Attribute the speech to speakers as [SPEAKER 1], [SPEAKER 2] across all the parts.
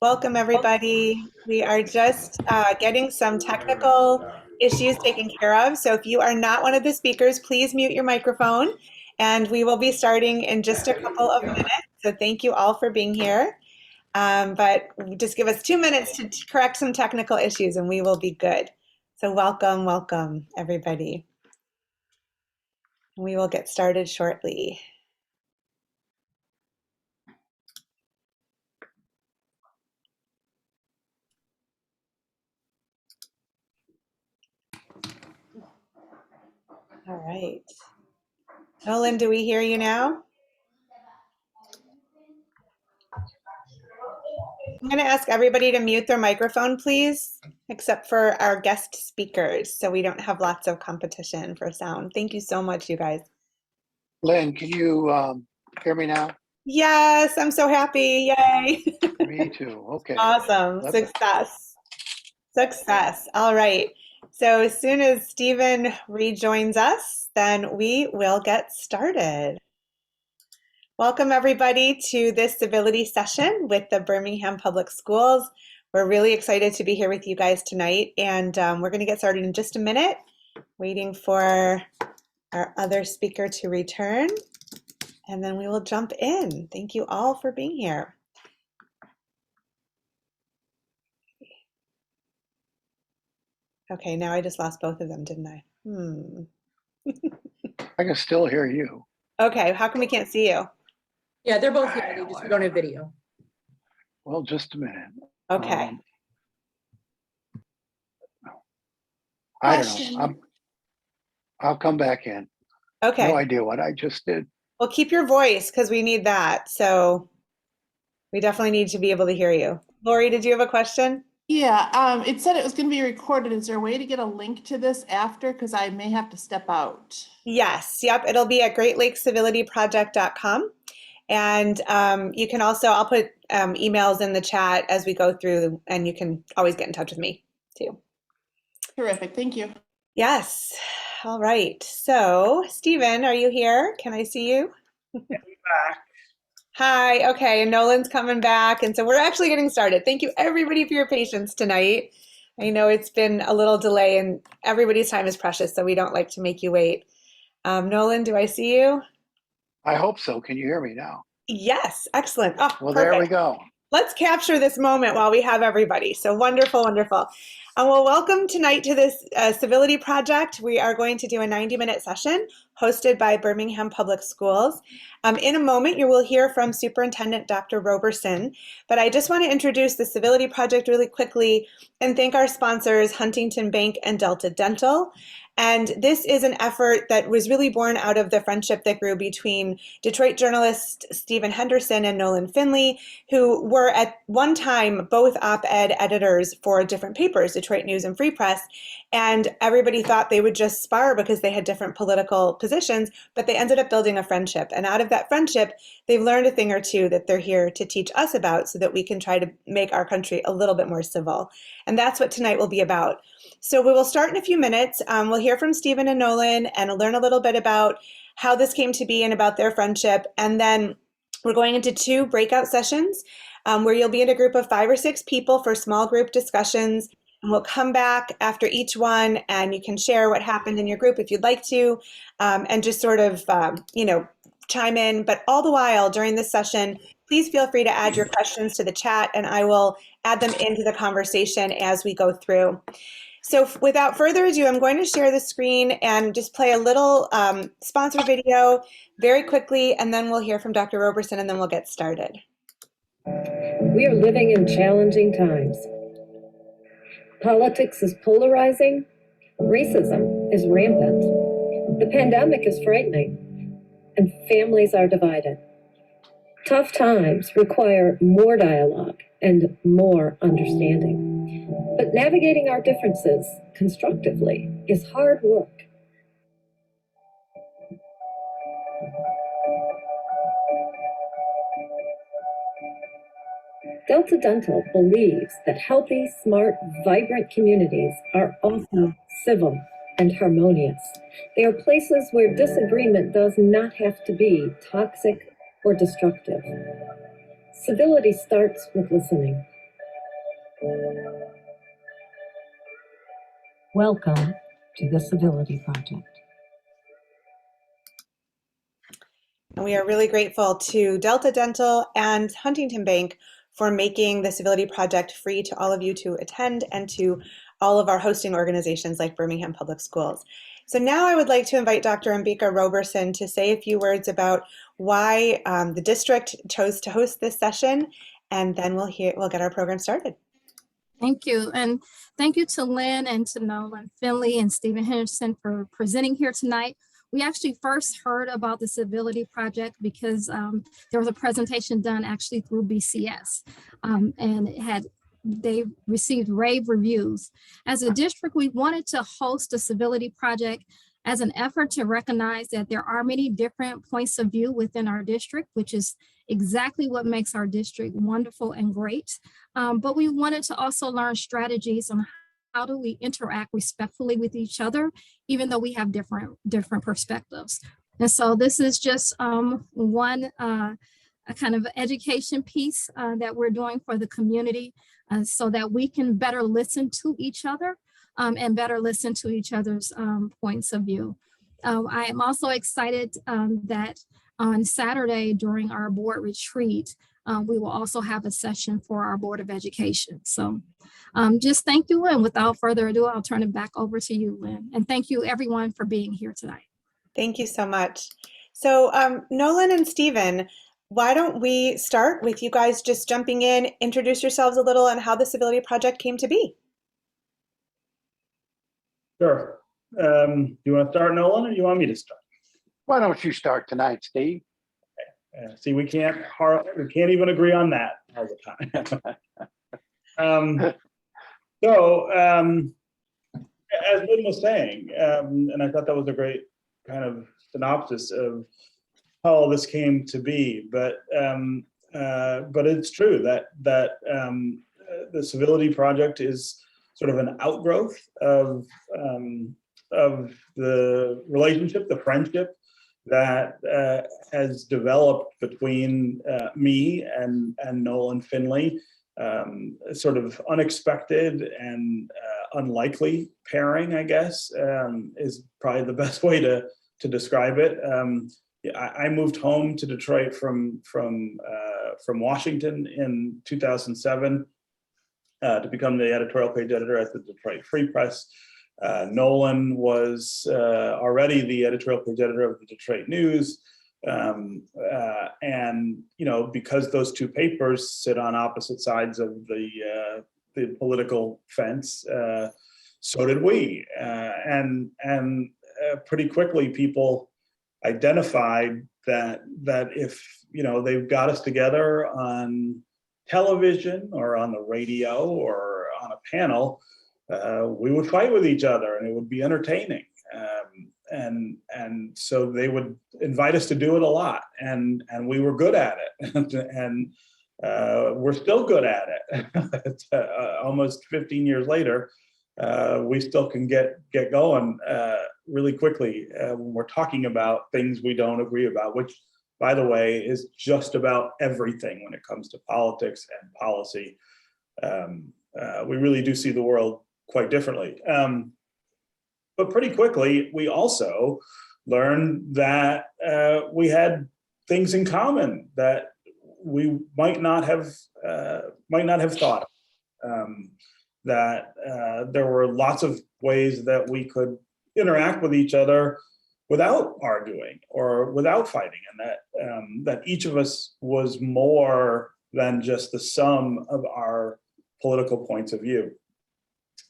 [SPEAKER 1] Welcome, everybody. We are just getting some technical issues taken care of. So if you are not one of the speakers, please mute your microphone. And we will be starting in just a couple of minutes. So thank you all for being here. But just give us 2 minutes to correct some technical issues and we will be good. So welcome, everybody. We will get started shortly. All right. Nolan, do we hear you now? I'm going to ask everybody to mute their microphone, please, except for our guest speakers, so we don't have lots of competition for sound. Thank you so much, you guys.
[SPEAKER 2] Lynn, can you hear me now?
[SPEAKER 1] Yes, I'm so happy. Yay.
[SPEAKER 2] Me too. Okay.
[SPEAKER 1] Awesome. Success. All right. So as soon as Stephen rejoins us, then we will get started. Welcome, everybody, to this Civility Session with the Birmingham Public Schools. We're really excited to be here with you guys tonight, and we're going to get started in just a minute, waiting for our other speaker to return, and then we will jump in. Thank you all for being here. Okay, now I just lost both of them, didn't I?
[SPEAKER 2] I can still hear you.
[SPEAKER 1] Okay, how come we can't see you?
[SPEAKER 3] Yeah, they're both here. They just don't have video.
[SPEAKER 2] Well, just a minute.
[SPEAKER 1] Okay.
[SPEAKER 2] I don't know. I'll come back in.
[SPEAKER 1] Okay.
[SPEAKER 2] No idea what I just did.
[SPEAKER 1] Well, keep your voice because we need that. So we definitely need to be able to hear you. Lori, did you have a question?
[SPEAKER 4] Yeah, it said it was going to be recorded. Is there a way to get a link to this after? Because I may have to step out.
[SPEAKER 1] Yes. Yep. It'll be at greatlakeCivilityProject.com. And you can also, I'll put emails in the chat as we go through, and you can always get in touch with me too.
[SPEAKER 4] Terrific. Thank you.
[SPEAKER 1] Yes. All right. So, Stephen, are you here? Can I see you?
[SPEAKER 5] Yeah, I'm back.
[SPEAKER 1] Hi. Okay. And Nolan's coming back. And so we're actually getting started. Thank you, everybody, for your patience tonight. I know it's been a little delay and everybody's time is precious, so we don't like to make you wait. Nolan, do I see you?
[SPEAKER 2] I hope so. Can you hear me now?
[SPEAKER 1] Yes. Excellent. Oh,
[SPEAKER 2] well,
[SPEAKER 1] perfect.
[SPEAKER 2] There we go.
[SPEAKER 1] Let's capture this moment while we have everybody. So wonderful, wonderful. Well, welcome tonight to this Civility Project. We are going to do a 90-minute session hosted by Birmingham Public Schools. In a moment, you will hear from Superintendent Dr. Roberson, but I just want to introduce the Civility Project really quickly and thank our sponsors, Huntington Bank and Delta Dental. And this is an effort that was really born out of the friendship that grew between Detroit journalist Stephen Henderson and Nolan Finley, who were at one time both op-ed editors for different papers, Detroit News and Free Press. And everybody thought they would just spar because they had different political positions, but they ended up building a friendship. And out of that friendship, they've learned a thing or two that they're here to teach us about so that we can try to make our country a little bit more civil. And that's what tonight will be about. So we will start in a few minutes. We'll hear from Stephen and Nolan and learn a little bit about how this came to be and about their friendship. And then we're going into 2 breakout sessions where you'll be in a group of 5 or 6 people for small group discussions. And we'll come back after each one and you can share what happened in your group if you'd like to, and just sort of, chime in. But all the while during this session, please feel free to add your questions to the chat and I will add them into the conversation as we go through. So without further ado, I'm going to share the screen and just play a little sponsor video very quickly, and then we'll hear from Dr. Roberson, and then we'll get started.
[SPEAKER 6] We are living in challenging times. Politics is polarizing. Racism is rampant. The pandemic is frightening, and families are divided. Tough times require more dialogue and more understanding. But navigating our differences constructively is hard work. Delta Dental believes that healthy, smart, vibrant communities are also civil and harmonious. They are places where disagreement does not have to be toxic or destructive. Civility starts with listening. Welcome to the Civility Project.
[SPEAKER 1] And we are really grateful to Delta Dental and Huntington Bank for making the Civility Project free to all of you to attend and to all of our hosting organizations like Birmingham Public Schools. So now I would like to invite Dr. Embekka Roberson to say a few words about why the district chose to host this session, and then we'll get our program started.
[SPEAKER 5] Thank you. And thank you to Lynn and to Nolan, Finley, and Stephen Henderson for presenting here tonight. We actually first heard about the Civility Project because there was a presentation done actually through BCS, and they received rave reviews. As a district, we wanted to host a Civility Project as an effort to recognize that there are many different points of view within our district, which is exactly what makes our district wonderful and great. But we wanted to also learn strategies on how do we interact respectfully with each other, even though we have different perspectives. And so this is just one a kind of education piece that we're doing for the community so that we can better listen to each other and better listen to each other's points of view. I am also excited that on Saturday during our board retreat, we will also have a session for our Board of Education. So just thank you. And without further ado, I'll turn it back over to you, Lynn. And thank you everyone for being here tonight.
[SPEAKER 1] Thank you so much. So Nolan and Stephen, why don't we start with you guys just jumping in, introduce yourselves a little and how the Civility Project came to be.
[SPEAKER 7] Sure. Do you want to start, Nolan, or do you want me to start?
[SPEAKER 2] Why don't you start tonight, Steve?
[SPEAKER 7] See, we can't even agree on that all the time. As Lynn was saying, and I thought that was a great kind of synopsis of how all this came to be, but it's true that the Civility Project is sort of an outgrowth of the relationship, the friendship that has developed between me and Nolan Finley, sort of unexpected and unlikely pairing, I guess, is probably the best way to describe it. I moved home to Detroit from Washington in 2007 to become the editorial page editor at the Detroit Free Press. Nolan was already the editorial page editor of the Detroit News. And, because those two papers sit on opposite sides of the political fence, so did we. And pretty quickly people identified that if, they've got us together on television or on the radio or on a panel, we would fight with each other and it would be entertaining. And so they would invite us to do it a lot, and we were good at it, and we're still good at it. Almost 15 years later, we still can get going really quickly when we're talking about things we don't agree about, which, by the way, is just about everything when it comes to politics and policy. We really do see the world quite differently. But pretty quickly, we also learned that we had things in common that we might not have thought of. That there were lots of ways that we could interact with each other without arguing or without fighting, and that each of us was more than just the sum of our political points of view.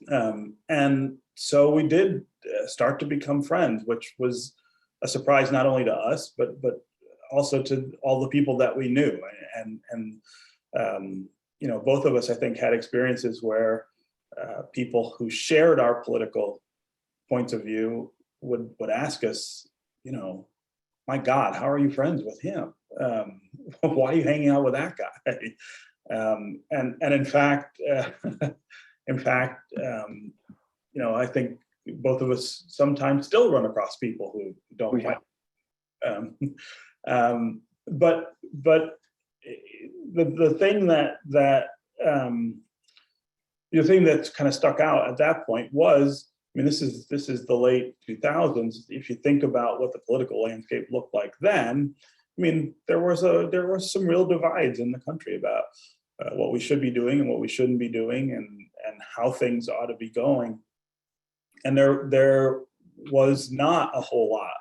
[SPEAKER 7] And so we did start to become friends, which was a surprise not only to us, but also to all the people that we knew. And both of us, I think, had experiences where people who shared our political points of view would ask us, my God, how are you friends with him? Why are you hanging out with that guy? And in fact, I think both of us sometimes still run across people who don't fight. But the thing that the thing that's kind of stuck out at that point was, I mean, this is the late 2000s. If you think about what the political landscape looked like then, I mean, there were some real divides in the country about what we should be doing and what we shouldn't be doing, and how things ought to be going. And there was not a whole lot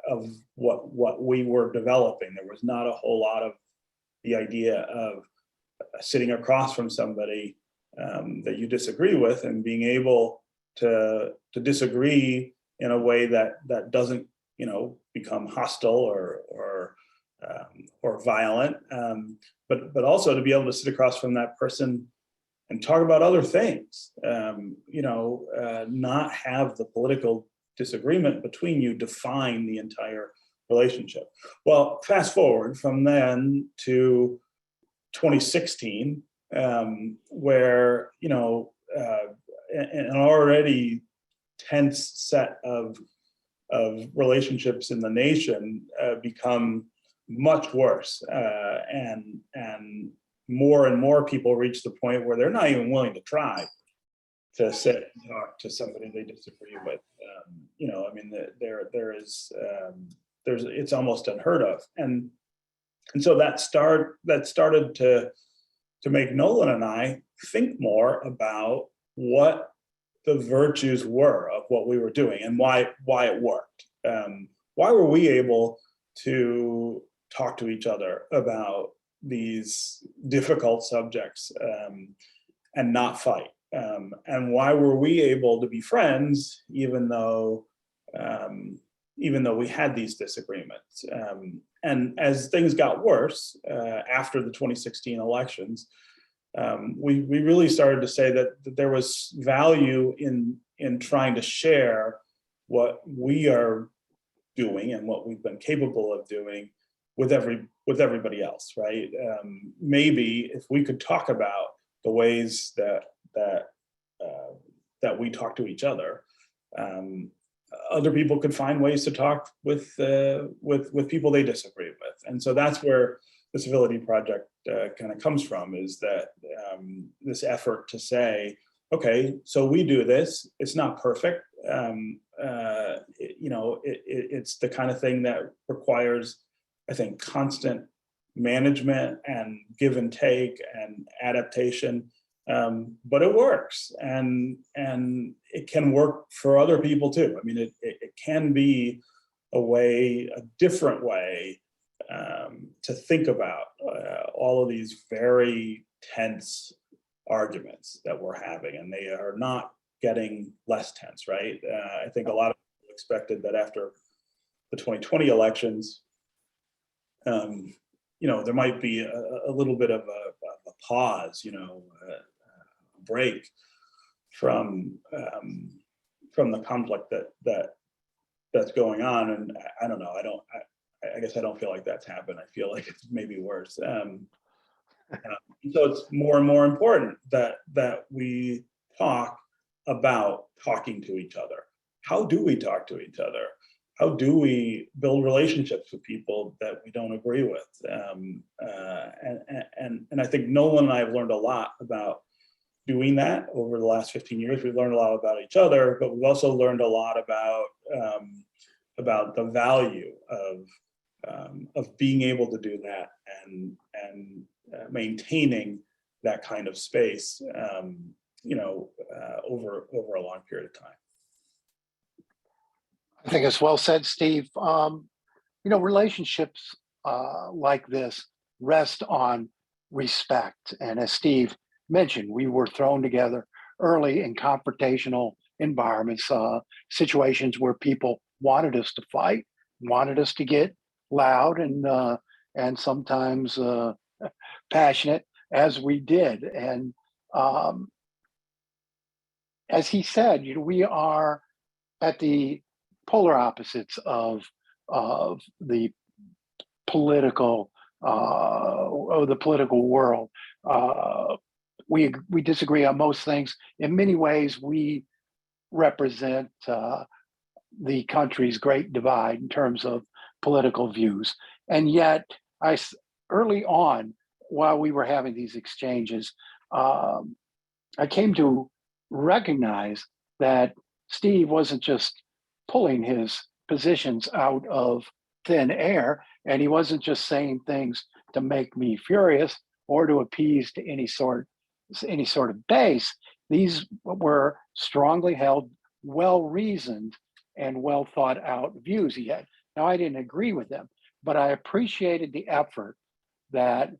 [SPEAKER 7] of what we were developing. There was not a whole lot of the idea of sitting across from somebody that you disagree with and being able to disagree in a way that doesn't, you know, become hostile or violent, but also to be able to sit across from that person and talk about other things, not have the political disagreement between you define the entire relationship. Well, fast forward from then to 2016, where, an already tense set of relationships in the nation become much worse, and more people reach the point where they're not even willing to try to sit and talk to somebody they disagree with. It's almost unheard of, and so that started to make Nolan and I think more about what the virtues were of what we were doing and why it worked. Why were we able to talk to each other about these difficult subjects and not fight? And why were we able to be friends even though we had these disagreements? And as things got worse after the 2016 elections, we really started to say that there was value in trying to share what we are doing and what we've been capable of doing with everybody else, right? Maybe if we could talk about the ways that we talk to each other, other people could find ways to talk with people they disagree with. And so that's where the Civility Project kind of comes from, is that this effort to say, okay, so we do this, it's not perfect. It's the kind of thing that requires, I think, constant management and give and take and adaptation. But it works, and it can work for other people too. I mean, it can be a different way to think about all of these very tense arguments that we're having, and they are not getting less tense, right? I think a lot of people expected that after the 2020 elections, there might be a little bit of a pause, break from the conflict that's going on. And I don't know, I guess I don't feel like that's happened. I feel like it's maybe worse. So it's more and more important that we talk about talking to each other. How do we talk to each other? How do we build relationships with people that we don't agree with? And I think Nolan and I have learned a lot about doing that over the last 15 years. We've learned a lot about each other, but we've also learned a lot about the value of being able to do that and maintaining that kind of space, over a long period of time.
[SPEAKER 2] I think it's well said, Steve. Relationships like this rest on respect. And as Steve mentioned, we were thrown together early in confrontational environments, situations where people wanted us to fight, wanted us to get loud and sometimes passionate, as we did. And as he said, we are at the polar opposites of the political world. We disagree on most things. In many ways, we represent the country's great divide in terms of political views. And yet, early on, while we were having these exchanges, I came to recognize that Steve wasn't just pulling his positions out of thin air, and he wasn't just saying things to make me furious or to appease to any sort of base. These were strongly held, well-reasoned, and well thought out views he had. Now, I didn't agree with them, but I appreciated the effort that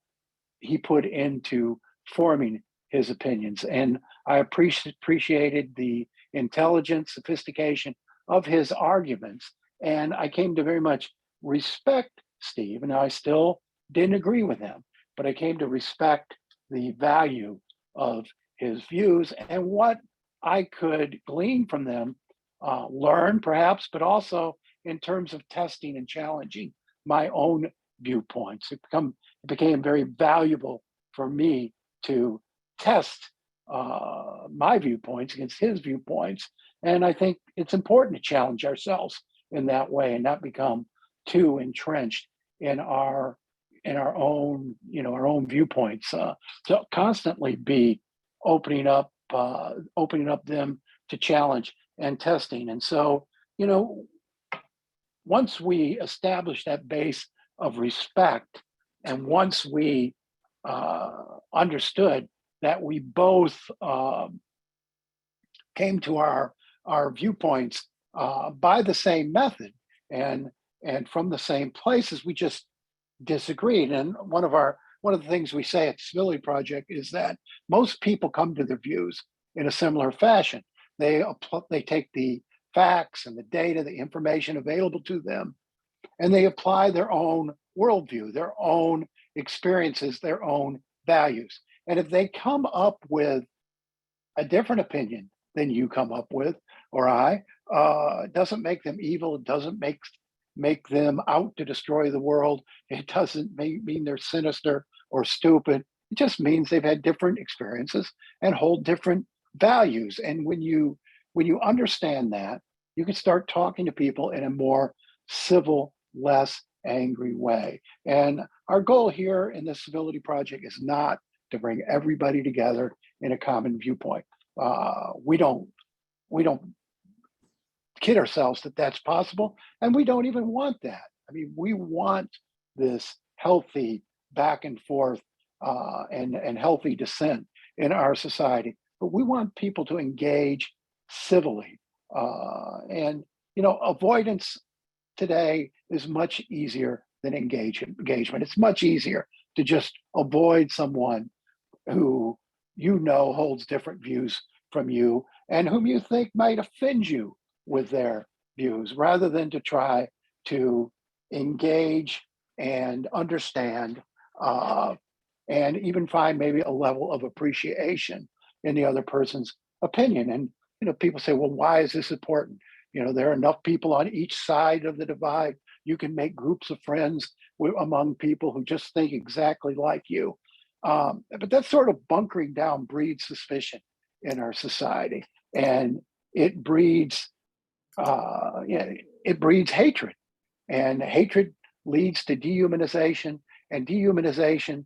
[SPEAKER 2] he put into forming his opinions. And I appreciated the intelligence, sophistication of his arguments. And I came to very much respect Steve. And I still didn't agree with him, but I came to respect the value of his views and what I could glean from them, learn perhaps, but also in terms of testing and challenging my own viewpoints. It became very valuable for me to test my viewpoints against his viewpoints. And I think it's important to challenge ourselves in that way and not become too entrenched in our own, our own viewpoints. To constantly be opening up them to challenge and testing. And so, once we establish that base of respect, and once we understood that we both came to our viewpoints by the same method and from the same places, we just disagreed. And one of the things we say at the Civility Project is that most people come to their views in a similar fashion. They take the facts and the data, the information available to them, and they apply their own worldview, their own experiences, their own values. And if they come up with a different opinion than you come up with, or it doesn't make them evil. It doesn't make them out to destroy the world. It doesn't mean they're sinister or stupid. It just means they've had different experiences and hold different values. And when you understand that, you can start talking to people in a more civil, less angry way. And our goal here in the Civility Project is not to bring everybody together in a common viewpoint. We don't kid ourselves that that's possible, and we don't even want that. I mean, we want this healthy back and forth and healthy dissent in our society, but we want people to engage civilly. And avoidance today is much easier than engagement. It's much easier to just avoid someone who holds different views from you and whom you think might offend you with their views, rather than to try to engage and understand and even find maybe a level of appreciation in the other person's opinion. And people say, well, why is this important? There are enough people on each side of the divide. You can make groups of friends among people who just think exactly like you. But that sort of bunkering down breeds suspicion in our society, and it breeds hatred, and hatred leads to dehumanization, and dehumanization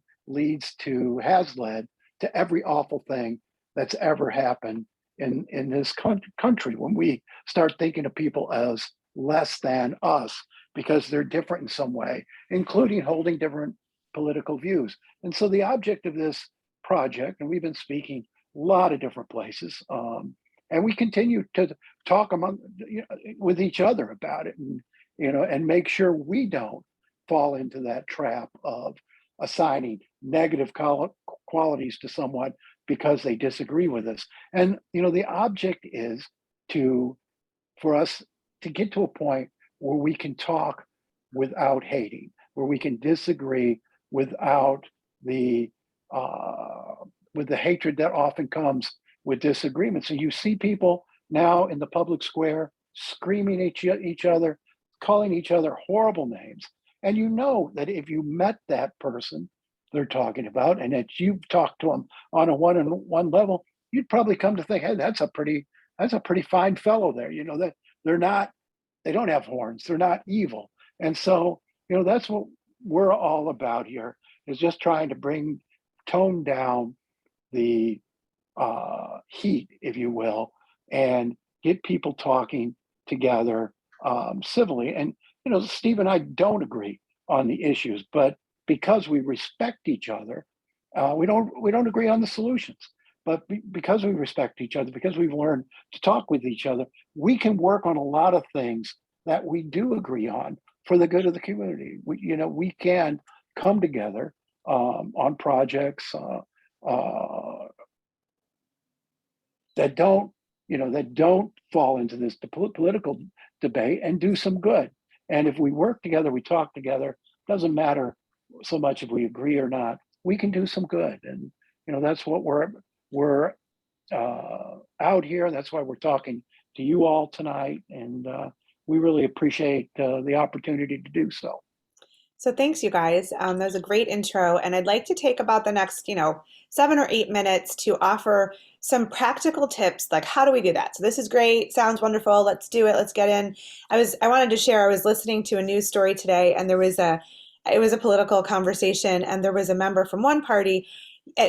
[SPEAKER 2] has led to every awful thing that's ever happened in this country, when we start thinking of people as less than us because they're different in some way, including holding different political views. And so the object of this project, and we've been speaking a lot of different places, and we continue to talk with each other about it, and make sure we don't fall into that trap of assigning negative qualities to someone because they disagree with us. And the object is for us to get to a point where we can talk without hating, where we can disagree without the hatred that often comes with disagreement. So you see people now in the public square screaming at each other, calling each other horrible names. And you know that if you met that person they're talking about, and that you've talked to them on a one-on-one level, you'd probably come to think, hey, that's a pretty fine fellow there. That they don't have horns, they're not evil. And so, that's what we're all about here, is just trying to tone down the heat, if you will, and get people talking together civilly. And Steve and I don't agree on the issues, but because we respect each other, we don't agree on the solutions. But because we respect each other, because we've learned to talk with each other, we can work on a lot of things that we do agree on for the good of the community. We can come together on projects that don't fall into this political debate and do some good. And if we work together, we talk together, doesn't matter so much if we agree or not, we can do some good. And that's what we're out here. That's why we're talking to you all tonight, and we really appreciate the opportunity to do so.
[SPEAKER 1] So thanks, you guys. That was a great intro, and I'd like to take about the next, 7 or 8 minutes to offer some practical tips, like how do we do that? So this is great, sounds wonderful. Let's do it. Let's get in. I wanted to share. I was listening to a news story today, and it was a political conversation, and there was a member from one party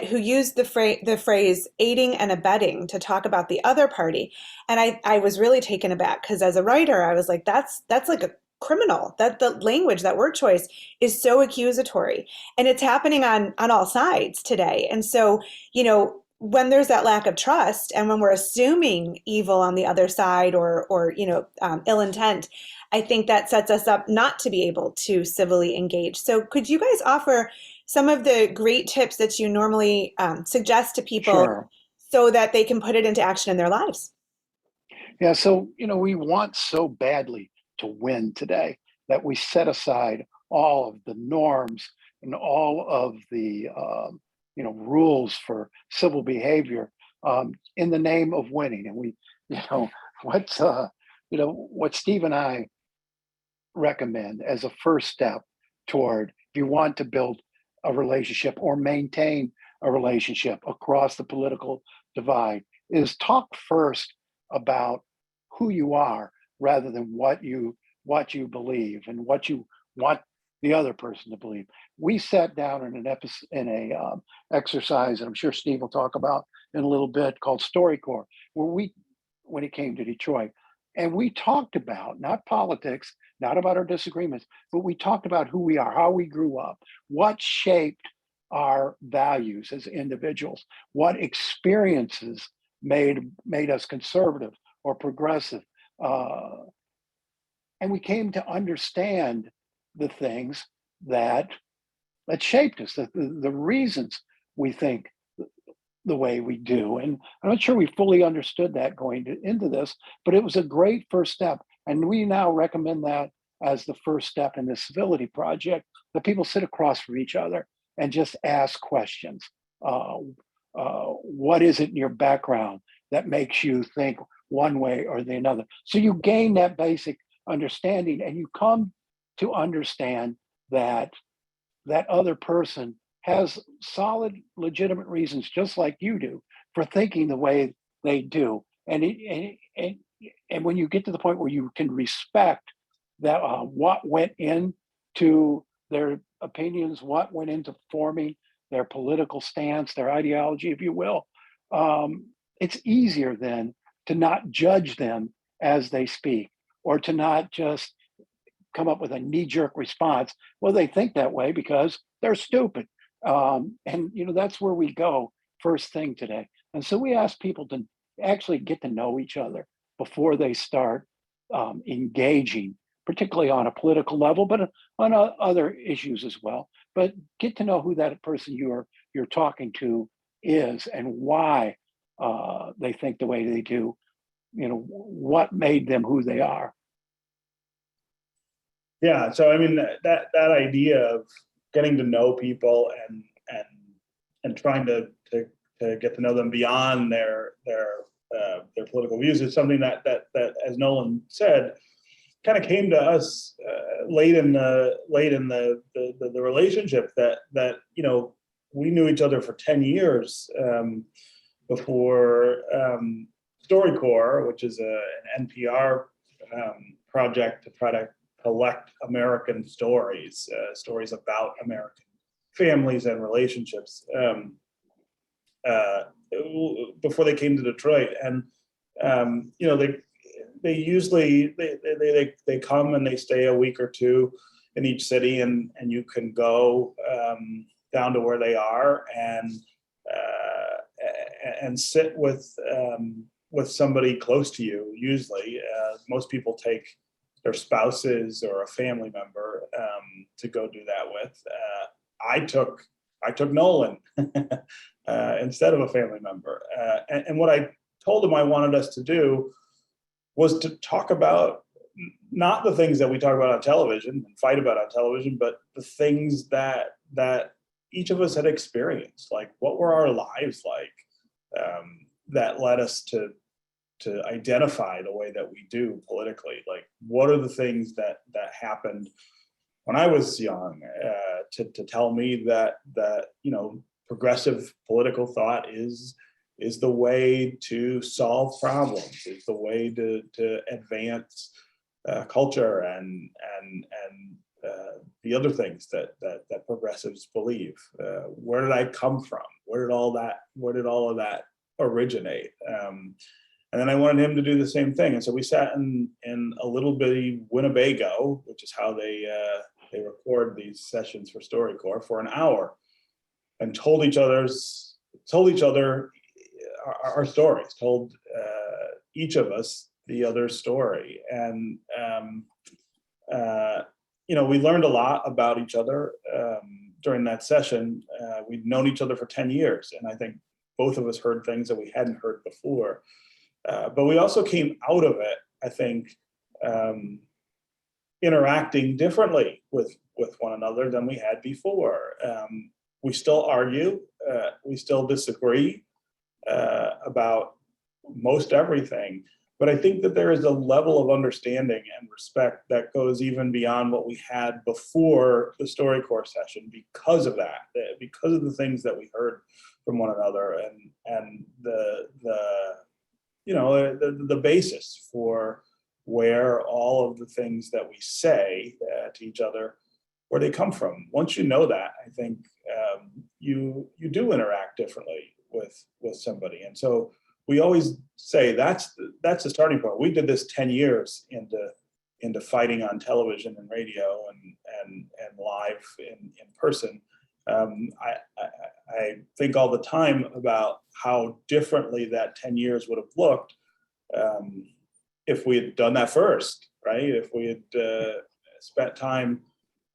[SPEAKER 1] who used the phrase aiding and abetting to talk about the other party, and I was really taken aback because as a writer, I was like, that's like a criminal. That the language, that word choice is so accusatory, and it's happening on all sides today. And so, when there's that lack of trust, and when we're assuming evil on the other side or ill intent, I think that sets us up not to be able to civilly engage. So could you guys offer some of the great tips that you normally suggest to people
[SPEAKER 2] Sure.
[SPEAKER 1] so that they can put it into action in their lives?
[SPEAKER 2] Yeah, so we want so badly to win today that we set aside all of the norms and all of the rules for civil behavior in the name of winning. And we, what Steve and I recommend as a first step toward, if you want to build a relationship or maintain a relationship across the political divide, is talk first about who you are rather than what you believe and what you want the other person to believe. We sat down in an exercise, and I'm sure Steve will talk about in a little bit, called StoryCorps, when he came to Detroit, and we talked about not politics, not about our disagreements, but we talked about who we are, how we grew up, what shaped our values as individuals, what experiences made us conservative or progressive. And we came to understand the things that shaped us, the reasons we think the way we do. And I'm not sure we fully understood that going into this, but it was a great first step. And we now recommend that as the first step in the Civility Project, that people sit across from each other and just ask questions. What is it in your background that makes you think one way or the another? So you gain that basic understanding, and you come to understand that that other person has solid, legitimate reasons, just like you do, for thinking the way they do. And when you get to the point where you can respect that, what went into their opinions, what went into forming their political stance, their ideology, if you will, it's easier then to not judge them as they speak, or to not just come up with a knee-jerk response. Well, they think that way because they're stupid. And that's where we go first thing today. And so we ask people to actually get to know each other before they start engaging, particularly on a political level, but on other issues as well. But get to know who that person you're talking to is, and why they think the way they do. What made them who they are.
[SPEAKER 7] Yeah, so I mean that idea of getting to know people and trying to get to know them beyond their political views is something that as Nolan said, kind of came to us late in the relationship, that we knew each other for 10 years before StoryCorps, which is an NPR project to try to collect American stories, stories about American families and relationships. before they came to Detroit, and they usually they come and they stay a week or two in each city, and you can go down to where they are and sit with somebody close to you. Usually, most people take their spouses or a family member to go do that with. I took Nolan instead of a family member, and what I told him I wanted us to do was to talk about not the things that we talk about on television and fight about on television, but the things that each of us had experienced. Like, what were our lives like that led us to identify the way that we do politically? Like, what are the things that happened when I was young to tell me that progressive political thought is the way to solve problems, is the way to advance culture and the other things that progressives believe. Where did I come from? Where did all of that originate? And then I wanted him to do the same thing. And so we sat in a little bitty Winnebago, which is how they record these sessions for StoryCorps, for an hour, and told each other our stories, told each of us the other story. And we learned a lot about each other during that session. We'd known each other for 10 years, and I think both of us heard things that we hadn't heard before. But we also came out of it, I think, interacting differently with one another than we had before. We still argue, we still disagree about most everything, but I think that there is a level of understanding and respect that goes even beyond what we had before the StoryCorps session because of that, because of the things that we heard from one another, and the basis for where all of the things that we say to each other, where they come from. Once you know that, I think you do interact differently with somebody. And so we always say that's the starting point. We did this 10 years into fighting on television and radio and live in person. I think all the time about how differently that 10 years would have looked if we had done that first, right? If we had spent time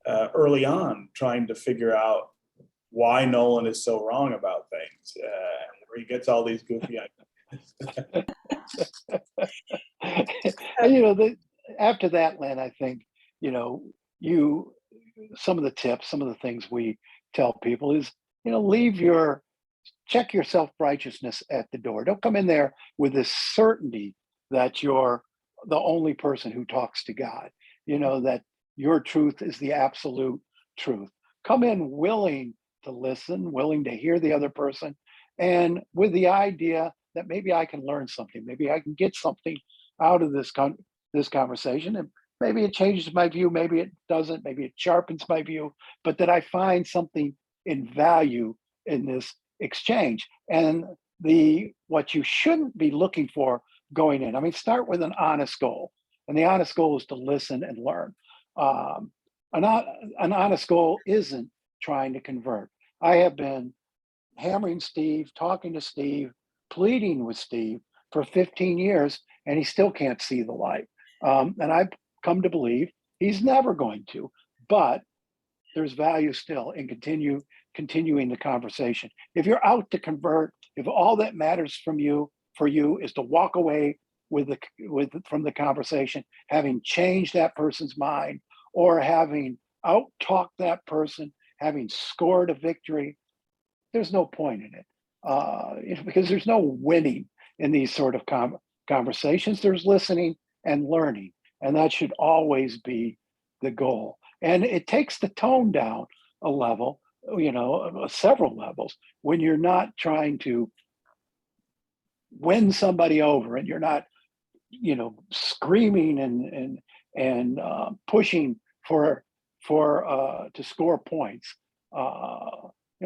[SPEAKER 7] early on trying to figure out why Nolan is so wrong about things, where he gets all these goofy ideas.
[SPEAKER 2] After that, Lynn, I think, some of the tips, some of the things we tell people is, check your self-righteousness at the door. Don't come in there with this certainty that you're the only person who talks to God, that your truth is the absolute truth. Come in willing to listen, willing to hear the other person, and with the idea that maybe I can learn something, maybe I can get something out of this conversation, and maybe it changes my view, maybe it doesn't, maybe it sharpens my view, but that I find something in value in this exchange. And what you shouldn't be looking for going in, start with an honest goal, and the honest goal is to listen and learn. An honest goal isn't trying to convert. I have been hammering Steve, talking to Steve, pleading with Steve for 15 years, and he still can't see the light. And I've come to believe he's never going to, but there's value still in continuing the conversation. If you're out to convert, if all that matters for you is to walk away from the conversation, having changed that person's mind, or having out-talked that person, having scored a victory, there's no point in it, because there's no winning in these sort of conversations. There's listening and learning, and that should always be the goal. And it takes the tone down a level, several levels, when you're not trying to win somebody over, and you're not, screaming and pushing for to score points.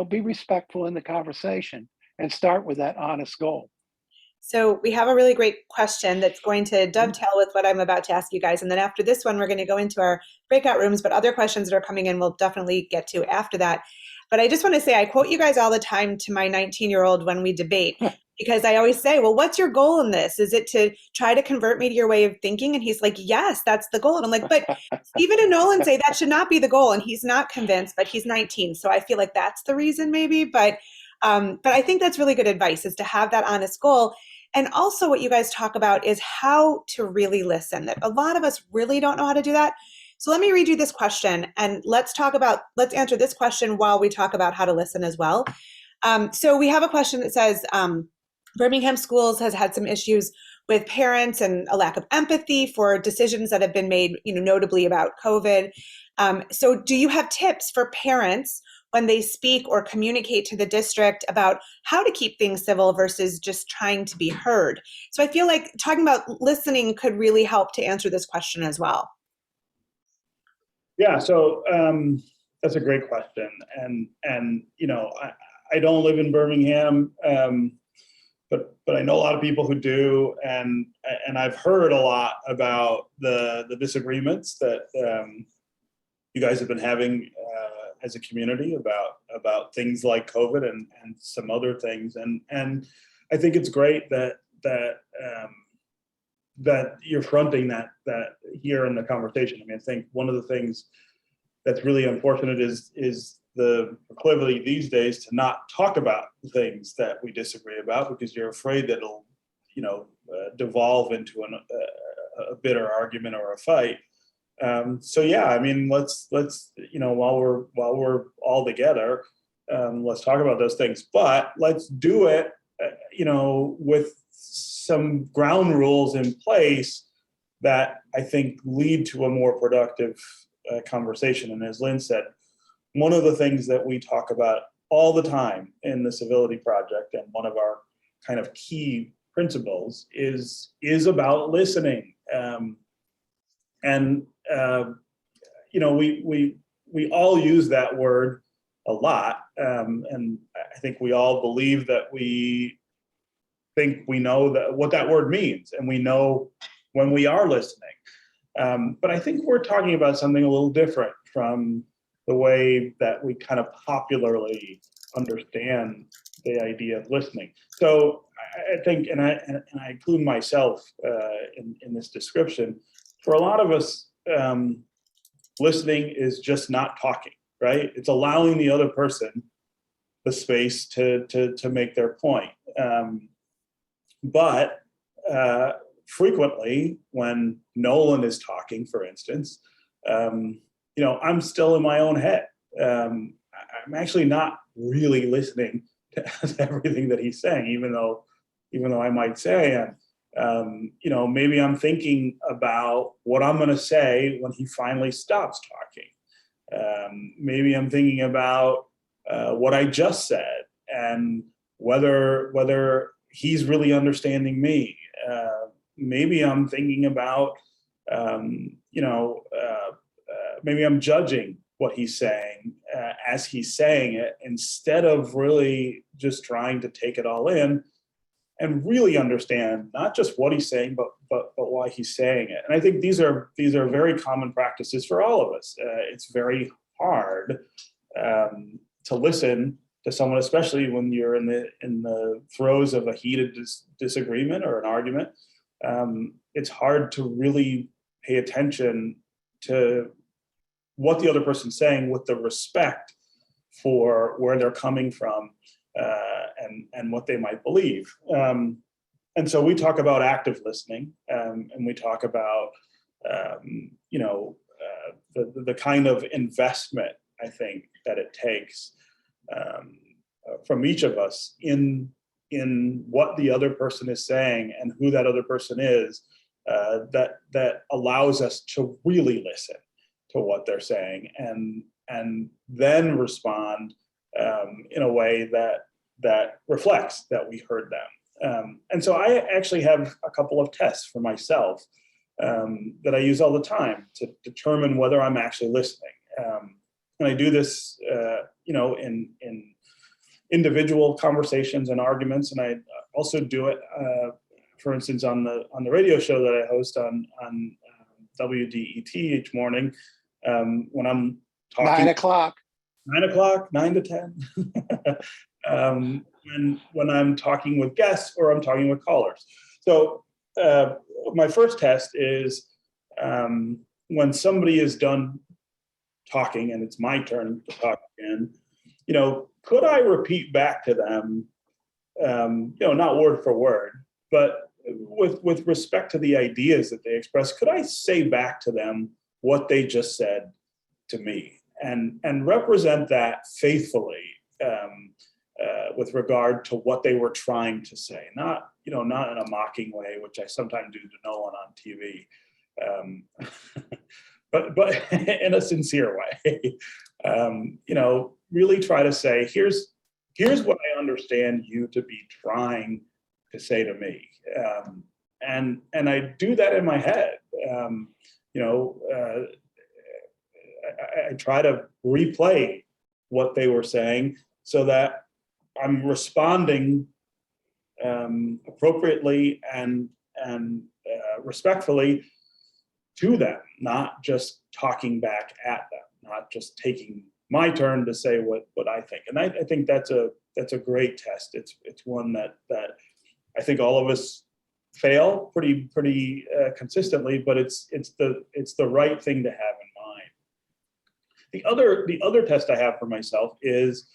[SPEAKER 2] Be respectful in the conversation, and start with that honest goal.
[SPEAKER 1] So we have a really great question that's going to dovetail with what I'm about to ask you guys. And then after this one, we're going to go into our breakout rooms, but other questions that are coming in we'll definitely get to after that. But I just want to say, I quote you guys all the time to my 19-year-old when we debate, because I always say, well, what's your goal in this? Is it to try to convert me to your way of thinking? And he's like, yes, that's the goal. And I'm like, but Stephen and Nolan say that should not be the goal. And he's not convinced, but he's 19. So I feel like that's the reason maybe. But I think that's really good advice, is to have that honest goal. And also what you guys talk about is how to really listen, that a lot of us really don't know how to do that. So let me read you this question, and let's answer this question while we talk about how to listen as well. So we have a question that says, Birmingham Schools has had some issues with parents and a lack of empathy for decisions that have been made, notably about COVID. So do you have tips for parents when they speak or communicate to the district about how to keep things civil versus just trying to be heard? So I feel like talking about listening could really help to answer this question as well.
[SPEAKER 7] Yeah, so that's a great question, and I don't live in Birmingham, but I know a lot of people who do, and I've heard a lot about the disagreements that you guys have been having as a community about things like COVID and some other things, and I think it's great that you're fronting that here in the conversation. I mean, I think one of the things that's really unfortunate is the proclivity these days to not talk about things that we disagree about, because you're afraid that it'll, devolve into a bitter argument or a fight. So yeah, I mean, let's while we're all together, let's talk about those things. But let's do it, with some ground rules in place that I think lead to a more productive conversation. And as Lynn said, one of the things that we talk about all the time in the Civility Project, and one of our kind of key principles, is about listening. We all use that word a lot, and I think we all believe that we think we know what that word means, and we know when we are listening. But I think we're talking about something a little different from the way that we kind of popularly understand the idea of listening. So I think, and I include myself in this description, for a lot of us, listening is just not talking, right? It's allowing the other person the space to make their point. But frequently, when Nolan is talking, for instance, I'm still in my own head. I'm actually not really listening to everything that he's saying, even though I might say I am. Maybe I'm thinking about what I'm going to say when he finally stops talking. Maybe I'm thinking about what I just said and whether he's really understanding me. Maybe I'm thinking about, maybe I'm judging what he's saying as he's saying it, instead of really just trying to take it all in and really understand not just what he's saying, but why he's saying it. And I think these are very common practices for all of us. It's very hard to listen to someone, especially when you're in the throes of a heated disagreement or an argument. It's hard to really pay attention to what the other person's saying with the respect for where they're coming from and what they might believe. And so we talk about active listening, and we talk about the kind of investment, I think, that it takes from each of us in what the other person is saying and who that other person is, that allows us to really listen to what they're saying and then respond in a way that reflects that we heard them. And so I actually have a couple of tests for myself that I use all the time to determine whether I'm actually listening. And I do this, in individual conversations and arguments, and I also do it, for instance, on the radio show that I host on WDET each morning, when I'm talking.
[SPEAKER 2] 9 o'clock.
[SPEAKER 7] 9 o'clock, 9 to 10. When I'm talking with guests or I'm talking with callers. So my first test is when somebody is done talking and it's my turn to talk again, could I repeat back to them, not word for word, but with respect to the ideas that they express, could I say back to them what they just said to me and represent that faithfully with regard to what they were trying to say, not in a mocking way, which I sometimes do to Nolan on TV, but in a sincere way. Really try to say, here's what I understand you to be trying to say to me, and I do that in my head. I try to replay what they were saying so that I'm responding appropriately and respectfully to them, not just talking back at them, not just taking my turn to say what I think. And I think that's a great test. It's one that I think all of us fail pretty consistently, but it's the right thing to have in mind. The other test I have for myself is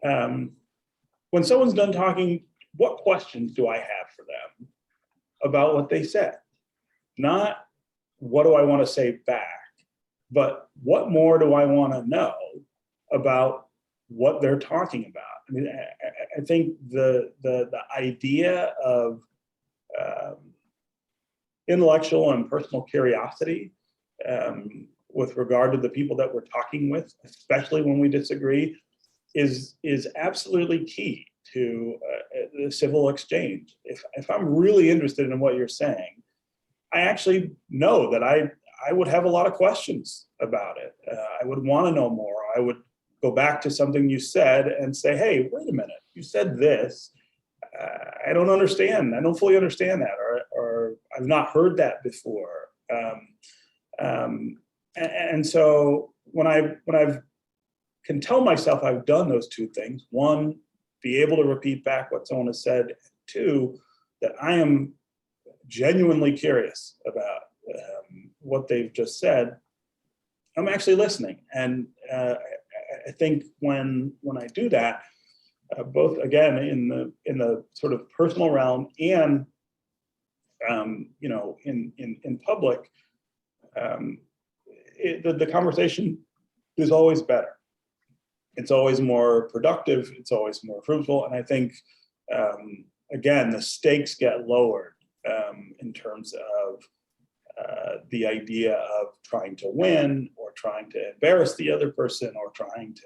[SPEAKER 7] when someone's done talking, what questions do I have for them about what they said? Not what do I want to say back, but what more do I want to know about what they're talking about? I mean, I think the idea of intellectual and personal curiosity with regard to the people that we're talking with, especially when we disagree, is absolutely key to the civil exchange. If I'm really interested in what you're saying, I actually know that I would have a lot of questions about it. I would want to know more. I would go back to something you said and say, hey, wait a minute, you said this. I don't understand. I don't fully understand that, or I've not heard that before. And so when I've can tell myself I've done those two things, one, be able to repeat back what someone has said, two, that I am genuinely curious about what they've just said, I'm actually listening. And I think when I do that, both again in the sort of personal realm and in public, the conversation is always better. It's always more productive. It's always more fruitful. And I think again, the stakes get lowered in terms of the idea of trying to win or trying to embarrass the other person or trying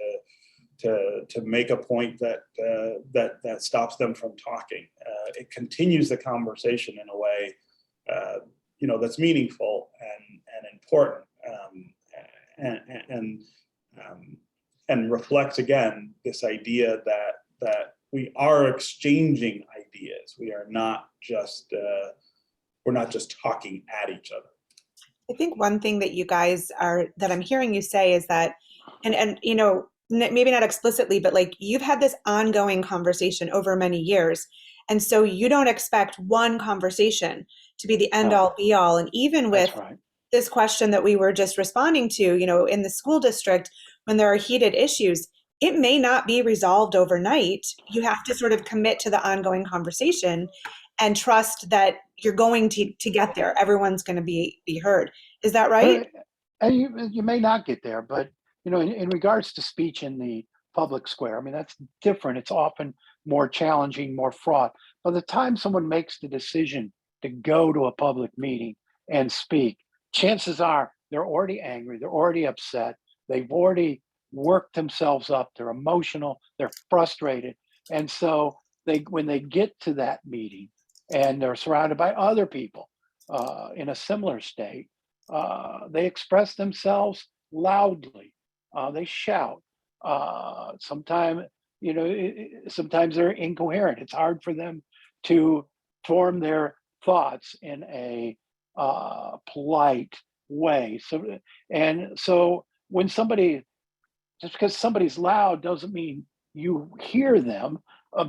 [SPEAKER 7] to make a point that stops them from talking. It continues the conversation in a way that's meaningful and important and reflects again this idea that we are exchanging ideas. We are not just we're not just talking at each other.
[SPEAKER 1] I think one thing that you guys that I'm hearing you say is that, and maybe not explicitly, but like you've had this ongoing conversation over many years. And so you don't expect one conversation to be the end all be all. And even with this question that we were just responding to, in the school district, when there are heated issues, it may not be resolved overnight. You have to sort of commit to the ongoing conversation and trust that you're going to get there. Everyone's going to be heard. Is that right?
[SPEAKER 2] You may not get there, but in regards to speech in the public square, I mean, that's different. It's often more challenging, more fraught. By the time someone makes the decision to go to a public meeting and speak, chances are they're already angry, they're already upset, they've already worked themselves up, they're emotional, they're frustrated. And so when they get to that meeting and they're surrounded by other people in a similar state, they express themselves loudly. They shout. Sometimes sometimes they're incoherent. It's hard for them to form their thoughts in a polite way. So when just because somebody's loud doesn't mean you hear them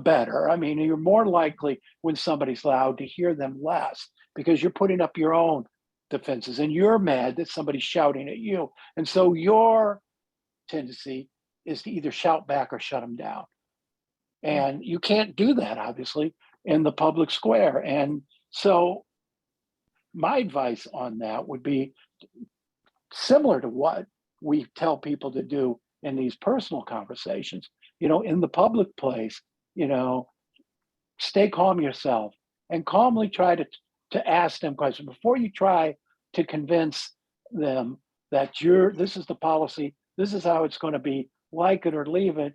[SPEAKER 2] better. I mean, you're more likely when somebody's loud to hear them less because you're putting up your own defenses and you're mad that somebody's shouting at you. And so your tendency is to either shout back or shut them down. And you can't do that, obviously, in the public square. And so my advice on that would be similar to what we tell people to do in these personal conversations. In the public place, stay calm yourself and calmly try to ask them questions before you try to convince them that this is the policy, this is how it's going to be, like it or leave it.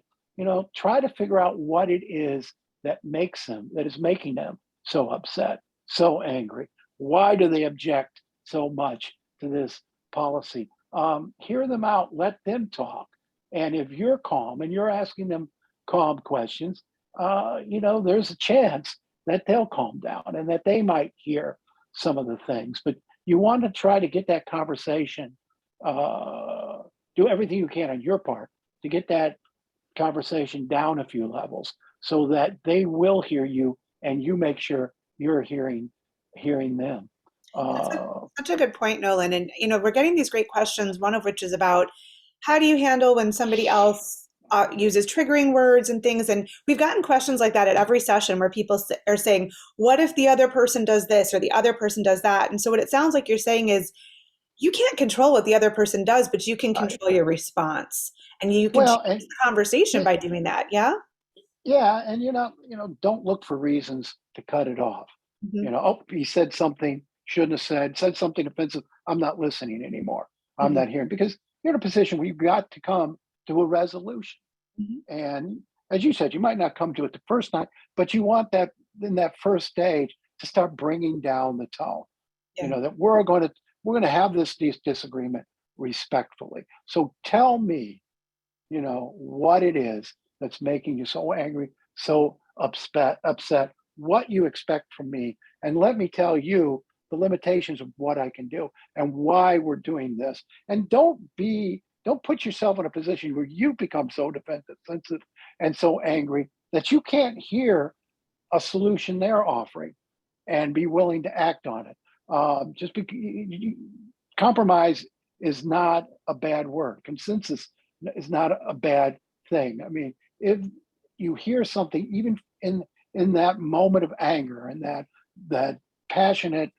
[SPEAKER 2] Try to figure out what it is that is making them so upset, so angry. Why do they object so much to this policy? Hear them out, let them talk. And if you're calm and you're asking them calm questions, there's a chance that they'll calm down and that they might hear some of the things. But you want to try to get that conversation, do everything you can on your part to get that conversation down a few levels so that they will hear you and you make sure you're hearing them.
[SPEAKER 1] Such a good point, Nolan. And, we're getting these great questions, one of which is about how do you handle when somebody else uses triggering words and things? And we've gotten questions like that at every session where people are saying, what if the other person does this or the other person does that? And so what it sounds like you're saying is you can't control what the other person does, but you can control your response. And you can change the conversation by doing that. Yeah?
[SPEAKER 2] Yeah. And don't look for reasons to cut it off. Oh, he said something shouldn't have said something offensive. I'm not listening anymore. I'm not hearing, because you're in a position where you've got to come to a resolution. And as you said, you might not come to it the first time, but you want that in that first stage to start bringing down the tone. That we're going to have this disagreement respectfully. So tell me, what it is that's making you so angry, so upset, what you expect from me, and let me tell you the limitations of what I can do and why we're doing this. And don't put yourself in a position where you become so defensive, sensitive, and so angry that you can't hear a solution they're offering and be willing to act on it. Compromise is not a bad word. Consensus is not a bad thing. I mean, if you hear something, even in that moment of anger and that passionate,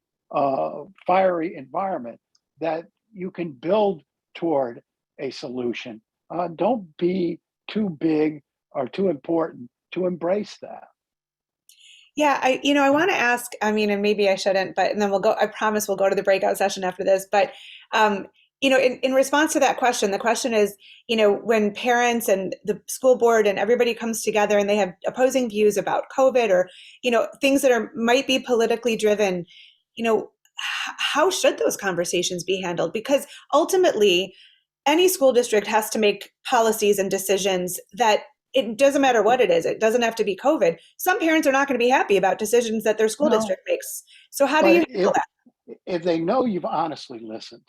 [SPEAKER 2] fiery environment, that you can build toward a solution. Don't be too big or too important to embrace that.
[SPEAKER 1] Yeah, I want to ask, and maybe I shouldn't, and then I promise we'll go to the breakout session after this, but in response to that question, the question is, when parents and the school board and everybody comes together and they have opposing views about COVID or, things that might be politically driven, how should those conversations be handled? Because ultimately, any school district has to make policies and decisions that it doesn't matter what it is. It doesn't have to be COVID. Some parents are not going to be happy about decisions that their school district makes. So how do you handle that?
[SPEAKER 2] If they know you've honestly listened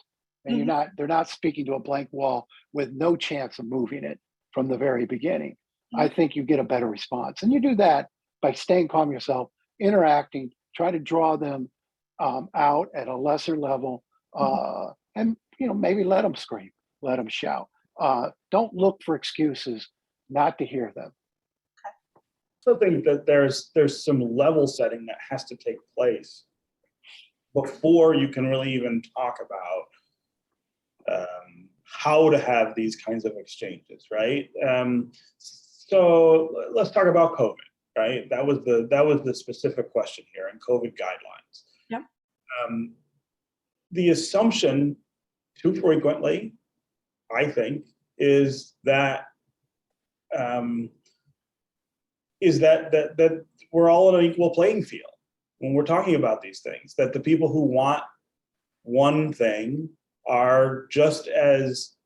[SPEAKER 2] and they're not speaking to a blank wall with no chance of moving it from the very beginning, I think you get a better response. And you do that by staying calm yourself, interacting, try to draw them out at a lesser level, and maybe let them scream, let them shout. Don't look for excuses not to hear them.
[SPEAKER 7] So I think that there's some level setting that has to take place before you can really even talk about how to have these kinds of exchanges, right? So let's talk about COVID, right? That was the specific question here in COVID guidelines.
[SPEAKER 1] Yep.
[SPEAKER 7] The assumption too frequently, I think, is that we're all on an equal playing field when we're talking about these things, that the people who want one thing are just as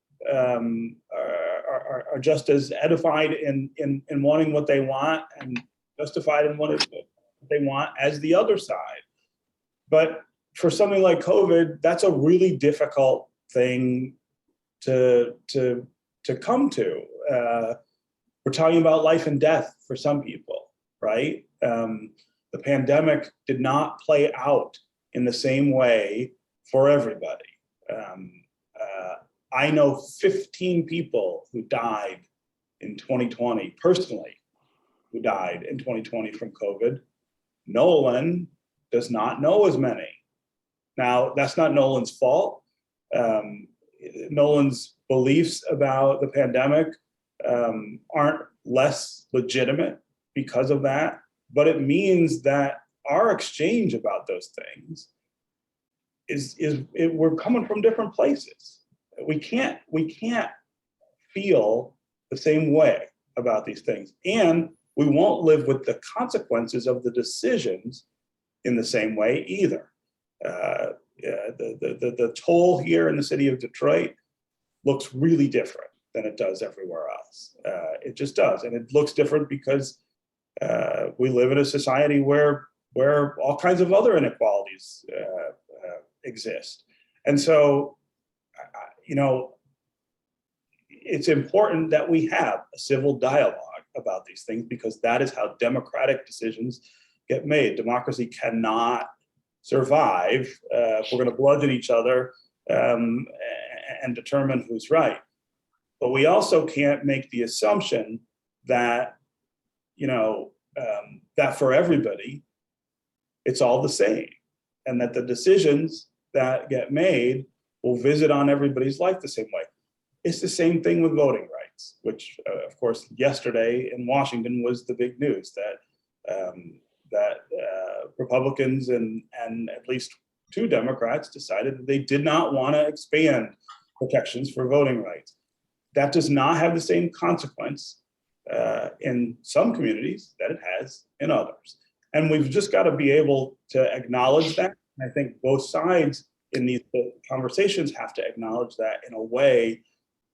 [SPEAKER 7] are just as edified in wanting what they want and justified in what they want as the other side. But for something like COVID, that's a really difficult thing to come to. We're talking about life and death for some people, right? The pandemic did not play out in the same way for everybody. I know 15 people who died in 2020, personally, who died in 2020 from COVID. Nolan does not know as many. Now, that's not Nolan's fault. Nolan's beliefs about the pandemic aren't less legitimate because of that, but it means that our exchange about those things we're coming from different places. We can't feel the same way about these things, and we won't live with the consequences of the decisions in the same way either. The toll here in the city of Detroit looks really different than it does everywhere else. It just does, and it looks different because we live in a society where all kinds of other inequalities exist, and so it's important that we have a civil dialogue about these things, because that is how democratic decisions get made. Democracy cannot survive if we're going to bludgeon each other and determine who's right. But we also can't make the assumption that that for everybody it's all the same, and that the decisions that get made will visit on everybody's life the same way. It's the same thing with voting rights, which, of course, yesterday in Washington was the big news that Republicans and at least 2 Democrats decided that they did not want to expand protections for voting rights. That does not have the same consequence in some communities that it has in others. And we've just got to be able to acknowledge that. I think both sides in these conversations have to acknowledge that in a way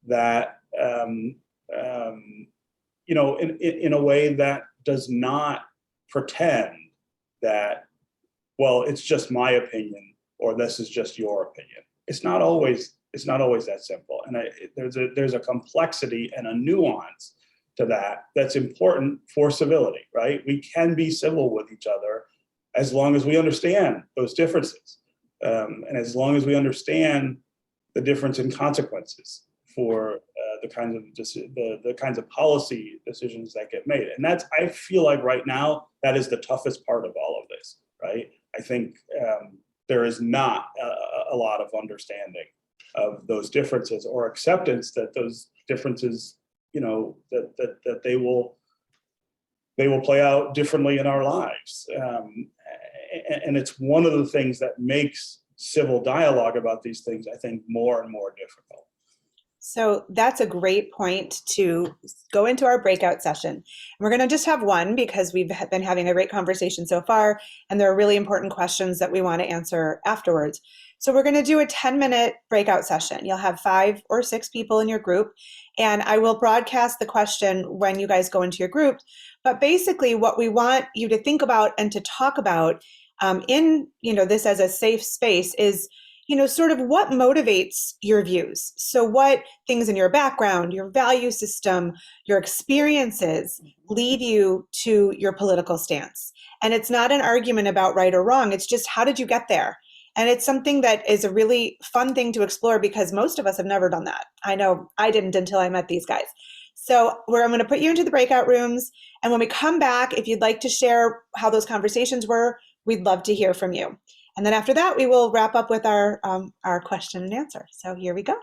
[SPEAKER 7] that, in a way that does not pretend that, well, it's just my opinion or this is just your opinion. It's not always that simple. And there's a complexity and a nuance to that that's important for civility, right? We can be civil with each other as long as we understand those differences, and as long as we understand the difference in consequences for the kinds of policy decisions that get made. And I feel like right now that is the toughest part of all of this, right? I think there is not a lot of understanding of those differences or acceptance that those differences, that they will play out differently in our lives. And it's one of the things that makes civil dialogue about these things, I think, more and more difficult.
[SPEAKER 1] So that's a great point to go into our breakout session. And we're going to just have one because we've been having a great conversation so far, and there are really important questions that we want to answer afterwards. So we're going to do a 10-minute breakout session. You'll have 5 or 6 people in your group, and I will broadcast the question when you guys go into your group. But basically what we want you to think about and to talk about in this as a safe space is sort of what motivates your views. So what things in your background, your value system, your experiences lead you to your political stance. And it's not an argument about right or wrong. It's just, how did you get there? And it's something that is a really fun thing to explore because most of us have never done that. I know I didn't until I met these guys. So I'm going to put you into the breakout rooms. And when we come back, if you'd like to share how those conversations were, we'd love to hear from you. And then after that, we will wrap up with our question and answer. So here we go.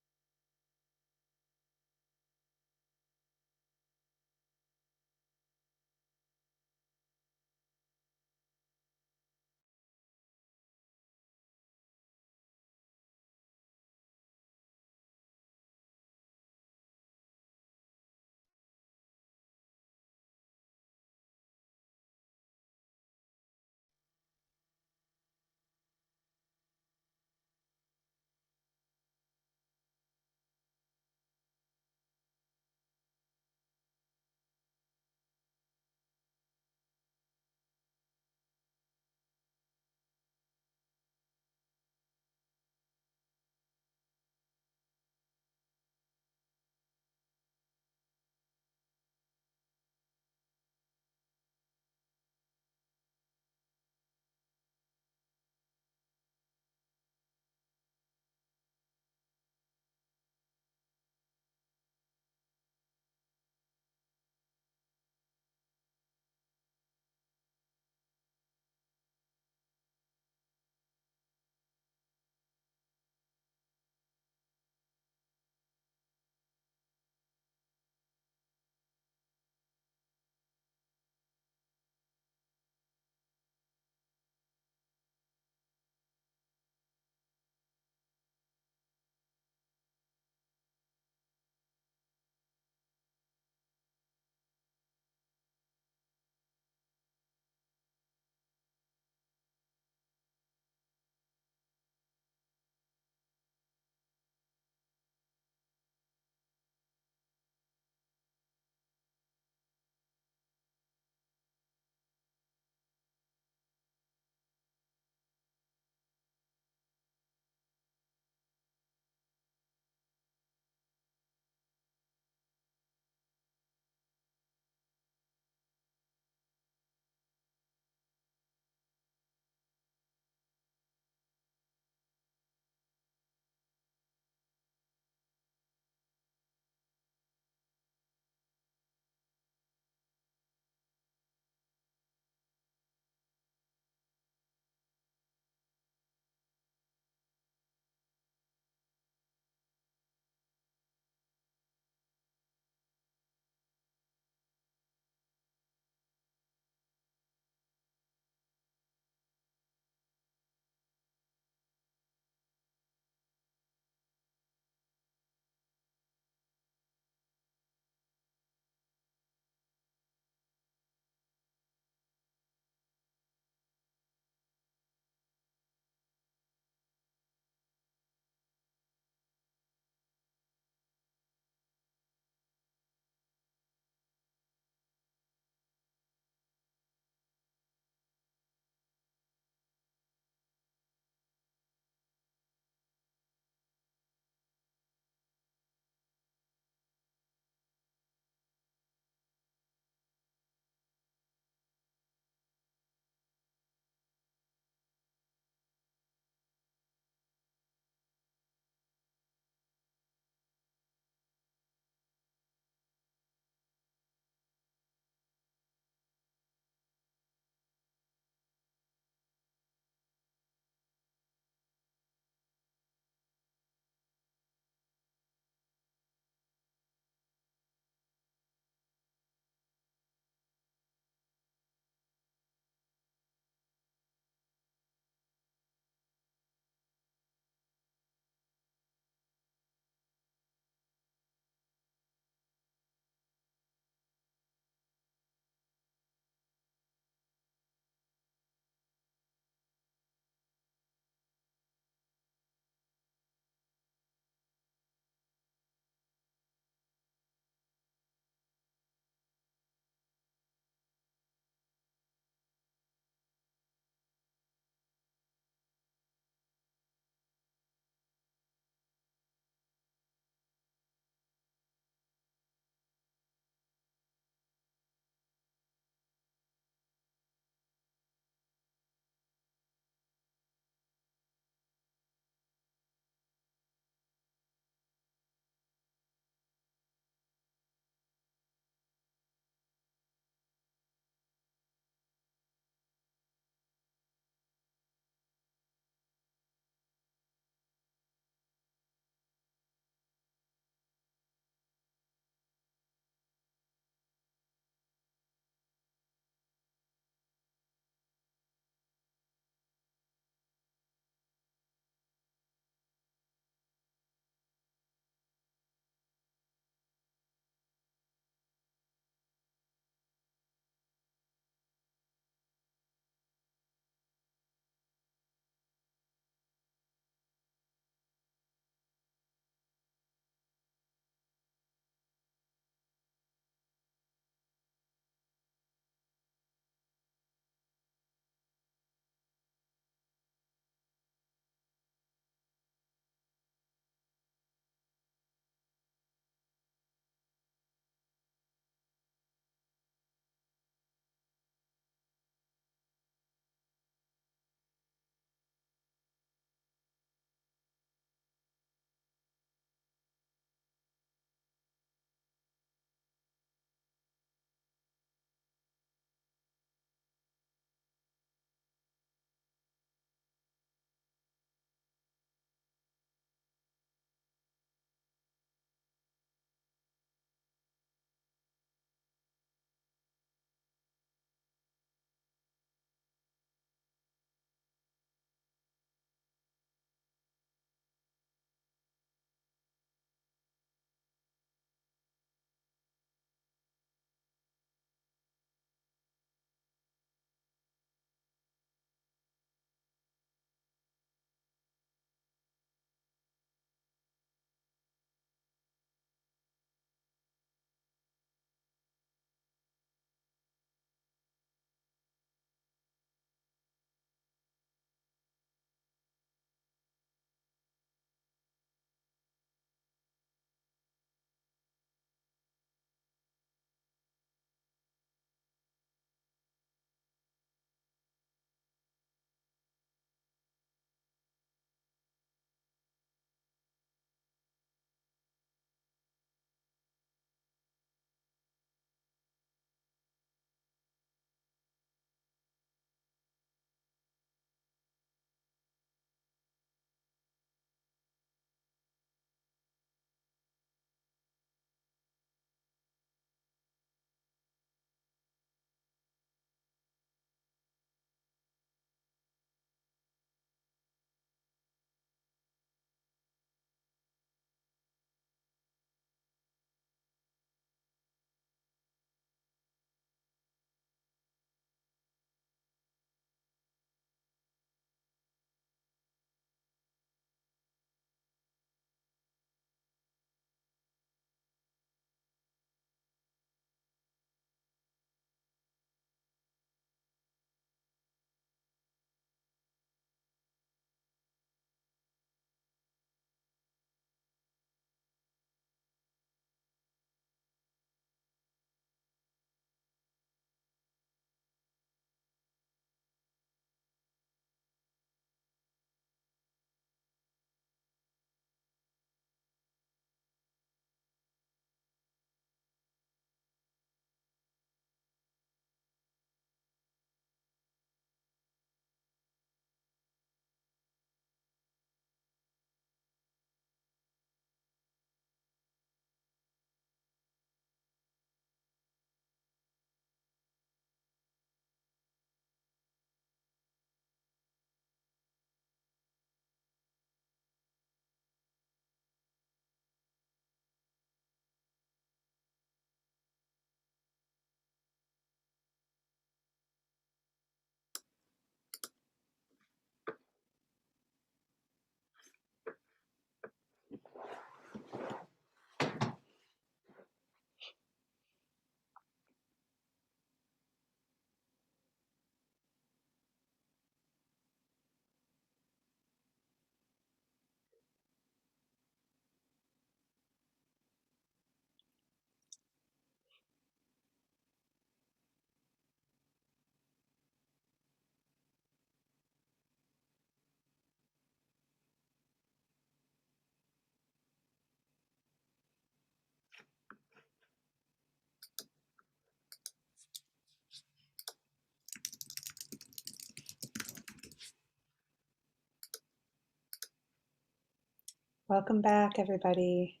[SPEAKER 1] Welcome back, everybody.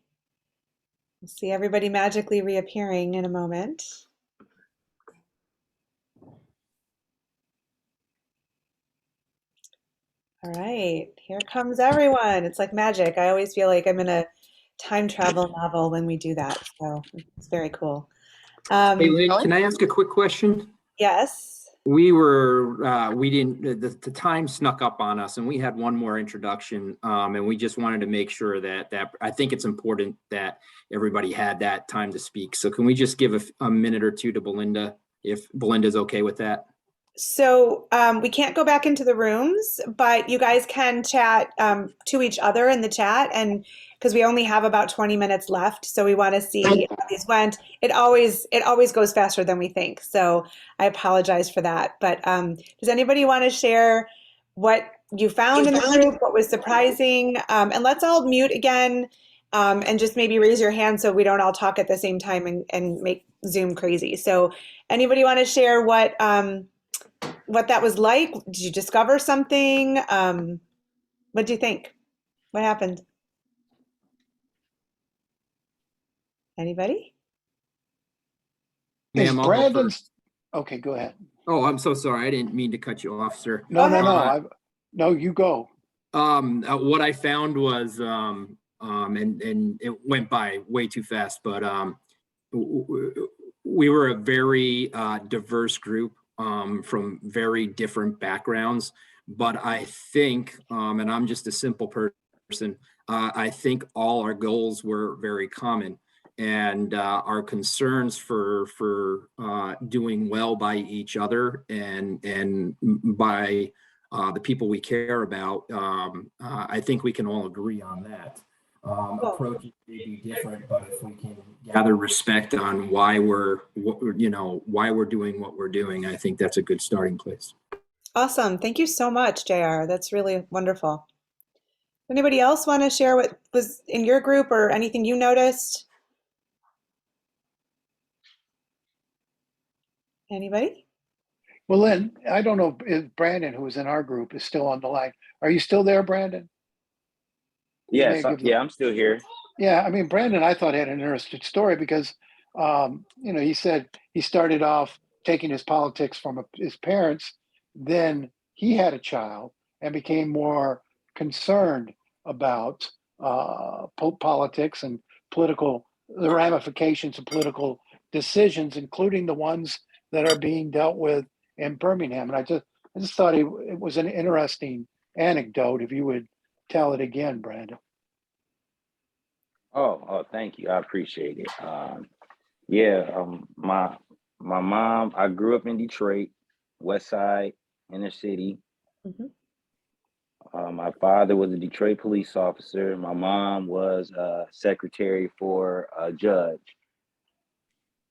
[SPEAKER 1] We'll see everybody magically reappearing in a moment. All right, here comes everyone. It's like magic. I always feel like I'm in a time travel novel when we do that, so it's very cool.
[SPEAKER 8] Hey, Lynn, can I ask a quick question?
[SPEAKER 1] Yes.
[SPEAKER 8] We didn't, the time snuck up on us and we had one more introduction. And we just wanted to make sure that I think it's important that everybody had that time to speak. So can we just give a minute or two to Belinda, if Belinda's okay with that?
[SPEAKER 1] So we can't go back into the rooms, but you guys can chat to each other in the chat, and because we only have about 20 minutes left, so we want to see how these went. It always goes faster than we think, so I apologize for that. But does anybody want to share what you found in the group, what was surprising? And let's all mute again, and just maybe raise your hand so we don't all talk at the same time and make Zoom crazy. So anybody want to share what that was like? Did you discover something? What do you think? What happened? Anybody?
[SPEAKER 2] Is
[SPEAKER 8] Ma'am, I'll go
[SPEAKER 2] Brandon's,
[SPEAKER 8] first.
[SPEAKER 2] okay, go ahead.
[SPEAKER 8] Oh, I'm so sorry. I didn't mean to cut you off, sir.
[SPEAKER 2] No, no, you go.
[SPEAKER 8] What I found was, and it went by way too fast, but we were a very diverse group from very different backgrounds. But I think, and I'm just a simple person, I think all our goals were very common, and our concerns for doing well by each other and by the people we care about. I think we can all agree on that. Approaches may be different, but if we can gather respect on why we're doing what we're doing, I think that's a good starting place.
[SPEAKER 1] Awesome. Thank you so much, JR. That's really wonderful. Anybody else want to share what was in your group or anything you noticed? Anybody?
[SPEAKER 2] Well, Lynn, I don't know if Brandon, who was in our group, is still on the line. Are you still there, Brandon?
[SPEAKER 9] Yes, I'm still here.
[SPEAKER 2] Yeah, I mean, Brandon, I thought had an interesting story because, he said he started off taking his politics from his parents. Then he had a child and became more concerned about politics and the ramifications of political decisions, including the ones that are being dealt with in Birmingham. And I just thought it was an interesting anecdote. If you would tell it again, Brandon.
[SPEAKER 9] Oh, thank you. I appreciate it. My mom, I grew up in Detroit, West Side, inner city.
[SPEAKER 1] Mm-hmm.
[SPEAKER 9] My father was a Detroit police officer. My mom was a secretary for a judge.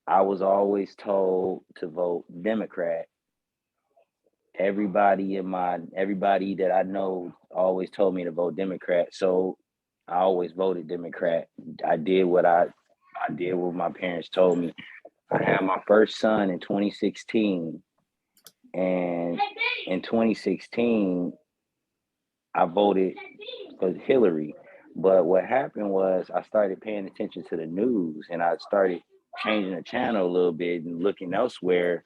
[SPEAKER 9] I was always told to vote Democrat. Everybody that I know always told me to vote Democrat. So I always voted Democrat. I did what my parents told me. I had my first son in 2016. And in 2016, I voted for Hillary. But what happened was I started paying attention to the news, and I started changing the channel a little bit and looking elsewhere,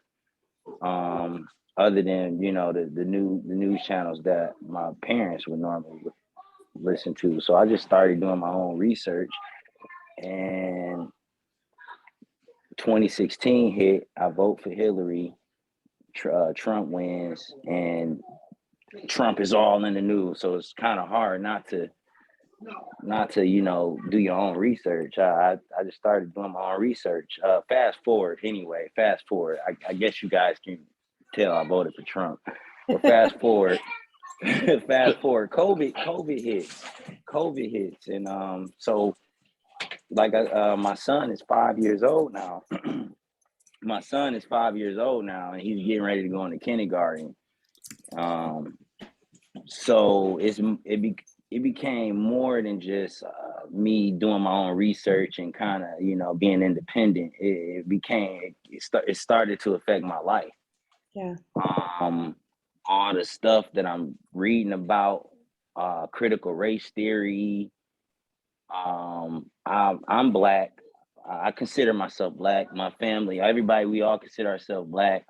[SPEAKER 9] other than the news channels that my parents would normally listen to. So I just started doing my own research, and 2016 hit. I vote for Hillary. Trump wins, and Trump is all in the news. So it's kind of hard not to do your own research. I just started doing my own research. Fast forward. I guess you guys can tell I voted for Trump. But fast forward. COVID hits, and so like my son is 5 years old now. My son is 5 years old now, and he's getting ready to go into kindergarten. So it became more than just me doing my own research and kind of being independent. It started to affect my life.
[SPEAKER 1] Yeah.
[SPEAKER 9] All the stuff that I'm reading about critical race theory, I'm Black. I consider myself Black. My family, everybody, we all consider ourselves Black.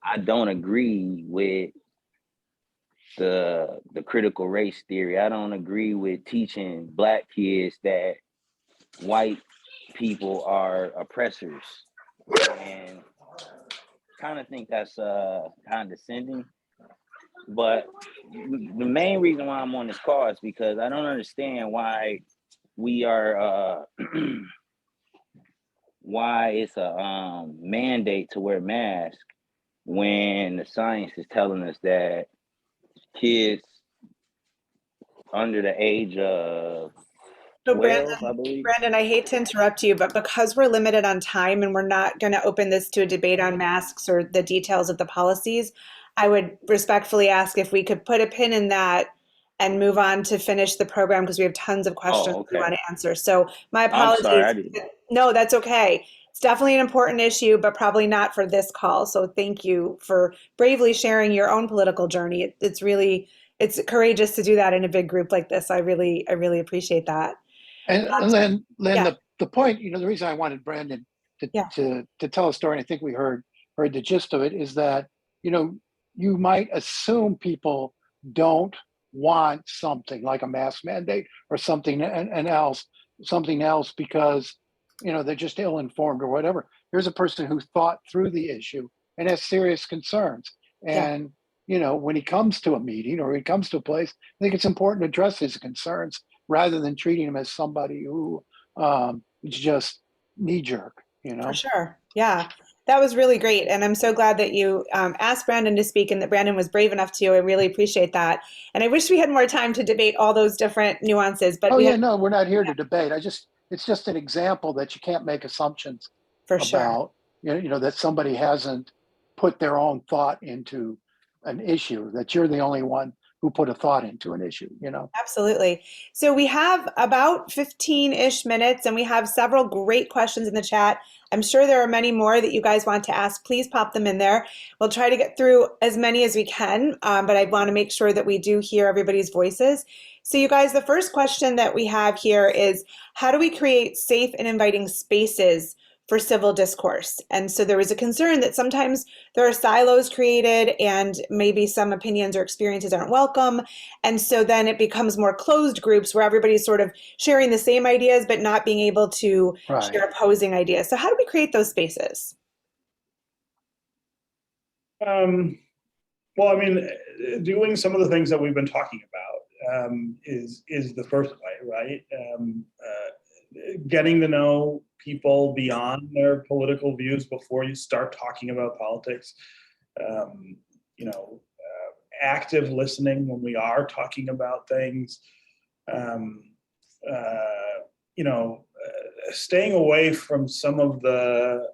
[SPEAKER 9] I don't agree with the critical race theory. I don't agree with teaching Black kids that white people are oppressors, and kind of think that's condescending. But the main reason why I'm on this call is because I don't understand why we are why it's a mandate to wear masks when the science is telling us that kids under the age of
[SPEAKER 1] So
[SPEAKER 9] 12, I believe.
[SPEAKER 1] Brandon, I hate to interrupt you, but because we're limited on time and we're not going to open this to a debate on masks or the details of the policies, I would respectfully ask if we could put a pin in that and move on to finish the program because we have tons of questions we want to answer. So my apologies.
[SPEAKER 9] I'm sorry, I didn't.
[SPEAKER 1] No, that's okay. It's definitely an important issue, but probably not for this call. So thank you for bravely sharing your own political journey. It's courageous to do that in a big group like this. I really appreciate that.
[SPEAKER 2] And Lynn,
[SPEAKER 1] yeah.
[SPEAKER 2] the point, the reason I wanted Brandon to tell a story, and I think we heard the gist of it, is that, you might assume people don't want something like a mask mandate or something else because, they're just ill-informed or whatever. Here's a person who thought through the issue and has serious concerns. And, when he comes to a meeting or he comes to a place, I think it's important to address his concerns rather than treating him as somebody who is just knee-jerk,
[SPEAKER 1] For sure. Yeah, that was really great. And I'm so glad that you asked Brandon to speak and that Brandon was brave enough to. I really appreciate that. And I wish we had more time to debate all those different nuances. But
[SPEAKER 2] we're not here to debate. It's just an example that you can't make assumptions about, that somebody hasn't put their own thought into an issue, that you're the only one who put a thought into an issue,
[SPEAKER 1] Absolutely. So we have about 15-ish minutes and we have several great questions in the chat. I'm sure there are many more that you guys want to ask. Please pop them in there. We'll try to get through as many as we can, but I want to make sure that we do hear everybody's voices. So you guys, the first question that we have here is, how do we create safe and inviting spaces for civil discourse? And so there was a concern that sometimes there are silos created and maybe some opinions or experiences aren't welcome. And so then it becomes more closed groups where everybody's sort of sharing the same ideas, but not being able to share opposing ideas. So how do we create those spaces?
[SPEAKER 7] Well, I mean, doing some of the things that we've been talking about is the first way, right? Getting to know people beyond their political views before you start talking about politics. Active listening when we are talking about things. Staying away from some of the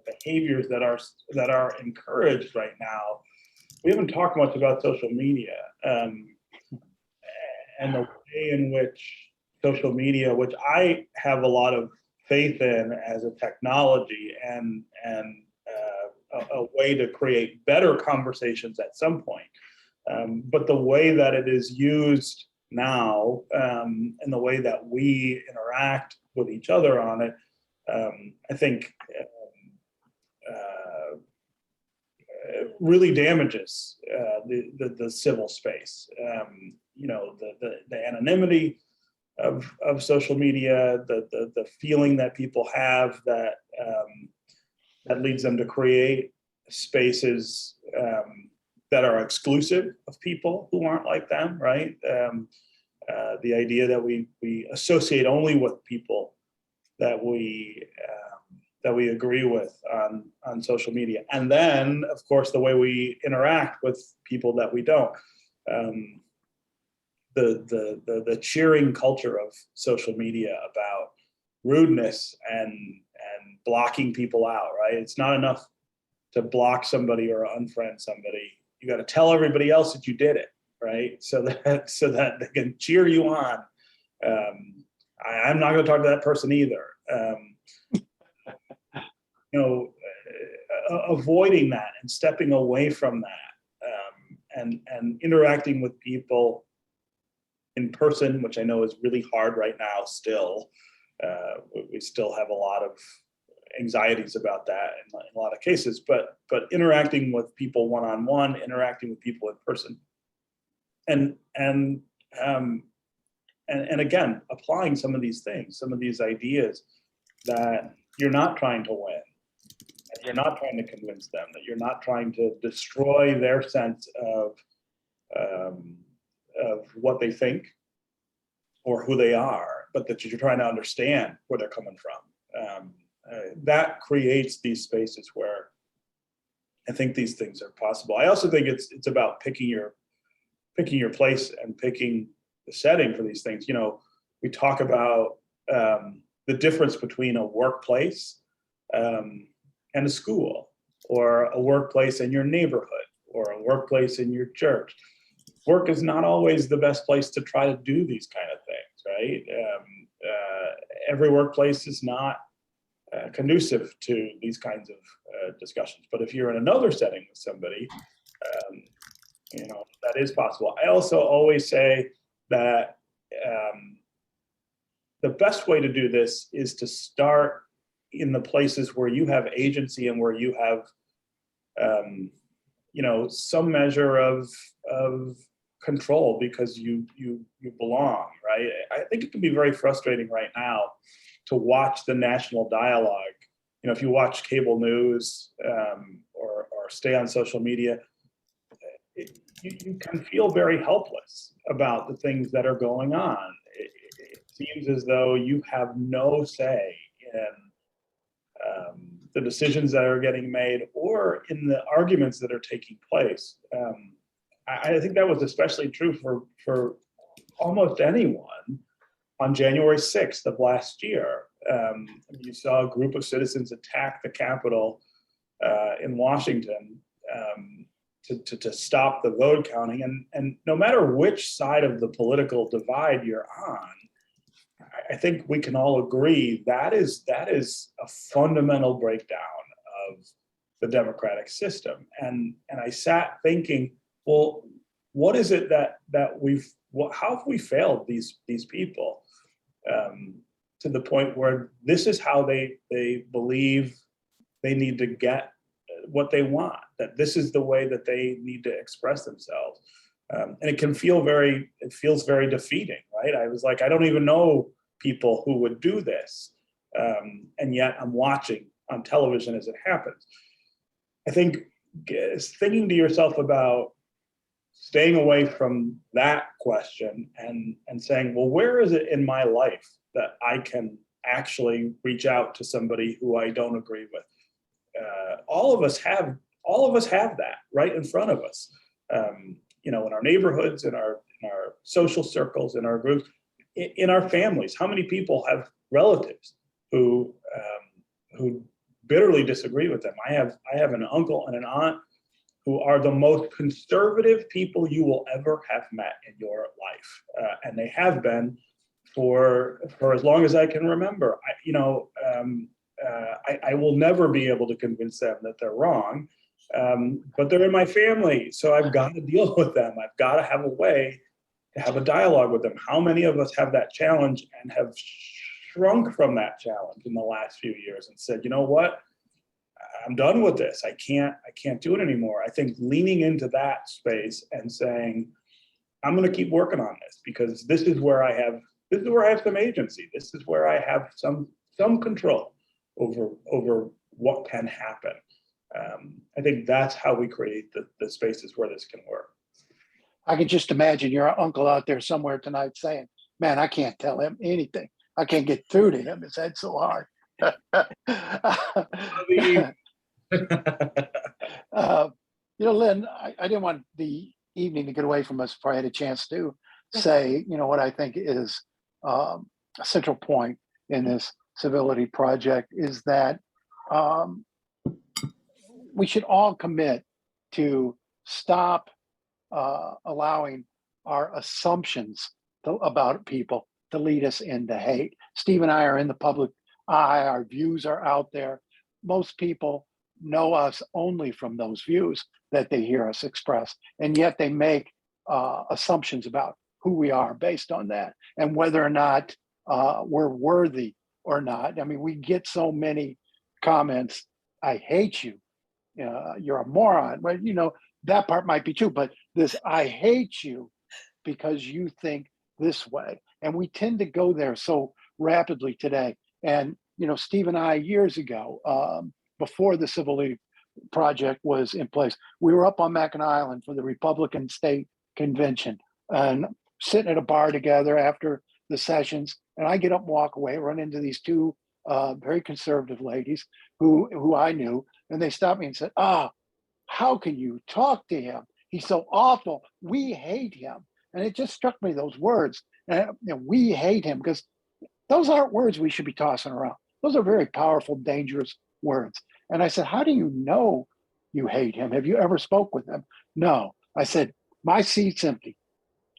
[SPEAKER 7] behaviors that are encouraged right now. We haven't talked much about social media. And the way in which social media, which I have a lot of faith in as a technology and a way to create better conversations at some point. But the way that it is used now and the way that we interact with each other on it, I think really damages the civil space. The anonymity of social media, the feeling that people have that leads them to create spaces that are exclusive of people who aren't like them, right? The idea that we associate only with people that we agree with on social media, and then of course the way we interact with people that we don't. The cheering culture of social media about rudeness and blocking people out, right? It's not enough to block somebody or unfriend somebody. You got to tell everybody else that you did it, right? So that they can cheer you on. I'm not going to talk to that person either. Avoiding that and stepping away from that, and interacting with people in person, which I know is really hard right now still. We still have a lot of anxieties about that in a lot of cases, but interacting with people one-on-one, interacting with people in person, and again, applying some of these things, some of these ideas that you're not trying to win, that you're not trying to convince them, that you're not trying to destroy their sense of what they think or who they are, but that you're trying to understand where they're coming from. That creates these spaces where I think these things are possible. I also think it's about picking your place and picking the setting for these things. You know, we talk about the difference between a workplace and a school, or a workplace in your neighborhood, or a workplace in your church. Work is not always the best place to try to do these kind of things, right? Every workplace is not conducive to these kinds of discussions. But if you're in another setting with somebody, you know, that is possible. I also always say that the best way to do this is to start in the places where you have agency and where you have, you know, some measure of control because you belong, right? I think it can be very frustrating right now to watch the national dialogue. You know, if you watch cable news or stay on social media, you can feel very helpless about the things that are going on. It seems as though you have no say in the decisions that are getting made or in the arguments that are taking place. I think that was especially true for almost anyone on January 6th of last year. You saw a group of citizens attack the Capitol in Washington to stop the vote counting. And no matter which side of the political divide you're on, I think we can all agree that is a fundamental breakdown of the democratic system. And I sat thinking, well, what is it that how have we failed these people to the point where this is how they believe they need to get what they want, that this is the way that they need to express themselves. And it feels very defeating, right? I was like, I don't even know people who would do this. And yet I'm watching on television as it happens. I think thinking to yourself about staying away from that question and saying, well, where is it in my life that I can actually reach out to somebody who I don't agree with? All of us have that right in front of us. You know, in our neighborhoods, in our social circles, in our groups, in our families. How many people have relatives who bitterly disagree with them? I have an uncle and an aunt who are the most conservative people you will ever have met in your life, and they have been for as long as I can remember. I will never be able to convince them that they're wrong, but they're in my family, so I've got to deal with them. I've got to have a way to have a dialogue with them. How many of us have that challenge and have shrunk from that challenge in the last few years and said, you know what, I'm done with this. I can't do it anymore. I think leaning into that space and saying, I'm going to keep working on this because this is where I have some agency. This is where I have some control over what can happen. I think that's how we create the spaces where this can work.
[SPEAKER 2] I can just imagine your uncle out there somewhere tonight saying, man, I can't tell him anything. I can't get through to him. His head's so hard. Lynne, I didn't want the evening to get away from us before I had a chance to say, what I think is a central point in this Civility Project is that we should all commit to stop allowing our assumptions about people to lead us into hate. Steve and I are in the public eye. Our views are out there. Most people know us only from those views that they hear us express. And yet they make assumptions about who we are based on that and whether or not we're worthy or not. I mean, we get so many comments, I hate you, you're a moron. Well, you know, that part might be true, but this I hate you because you think this way. And we tend to go there so rapidly today. And, you know, Steve and I, years ago, before the Civility Project was in place, we were up on Mackinac Island for the Republican State Convention and sitting at a bar together after the sessions. And I get up and walk away, run into these two very conservative ladies who I knew. And they stopped me and said, how can you talk to him? He's so awful. We hate him. And it just struck me, those words. And, we hate him, because those aren't words we should be tossing around. Those are very powerful, dangerous words. And I said, how do you know you hate him? Have you ever spoke with him? No. I said, my seat's empty.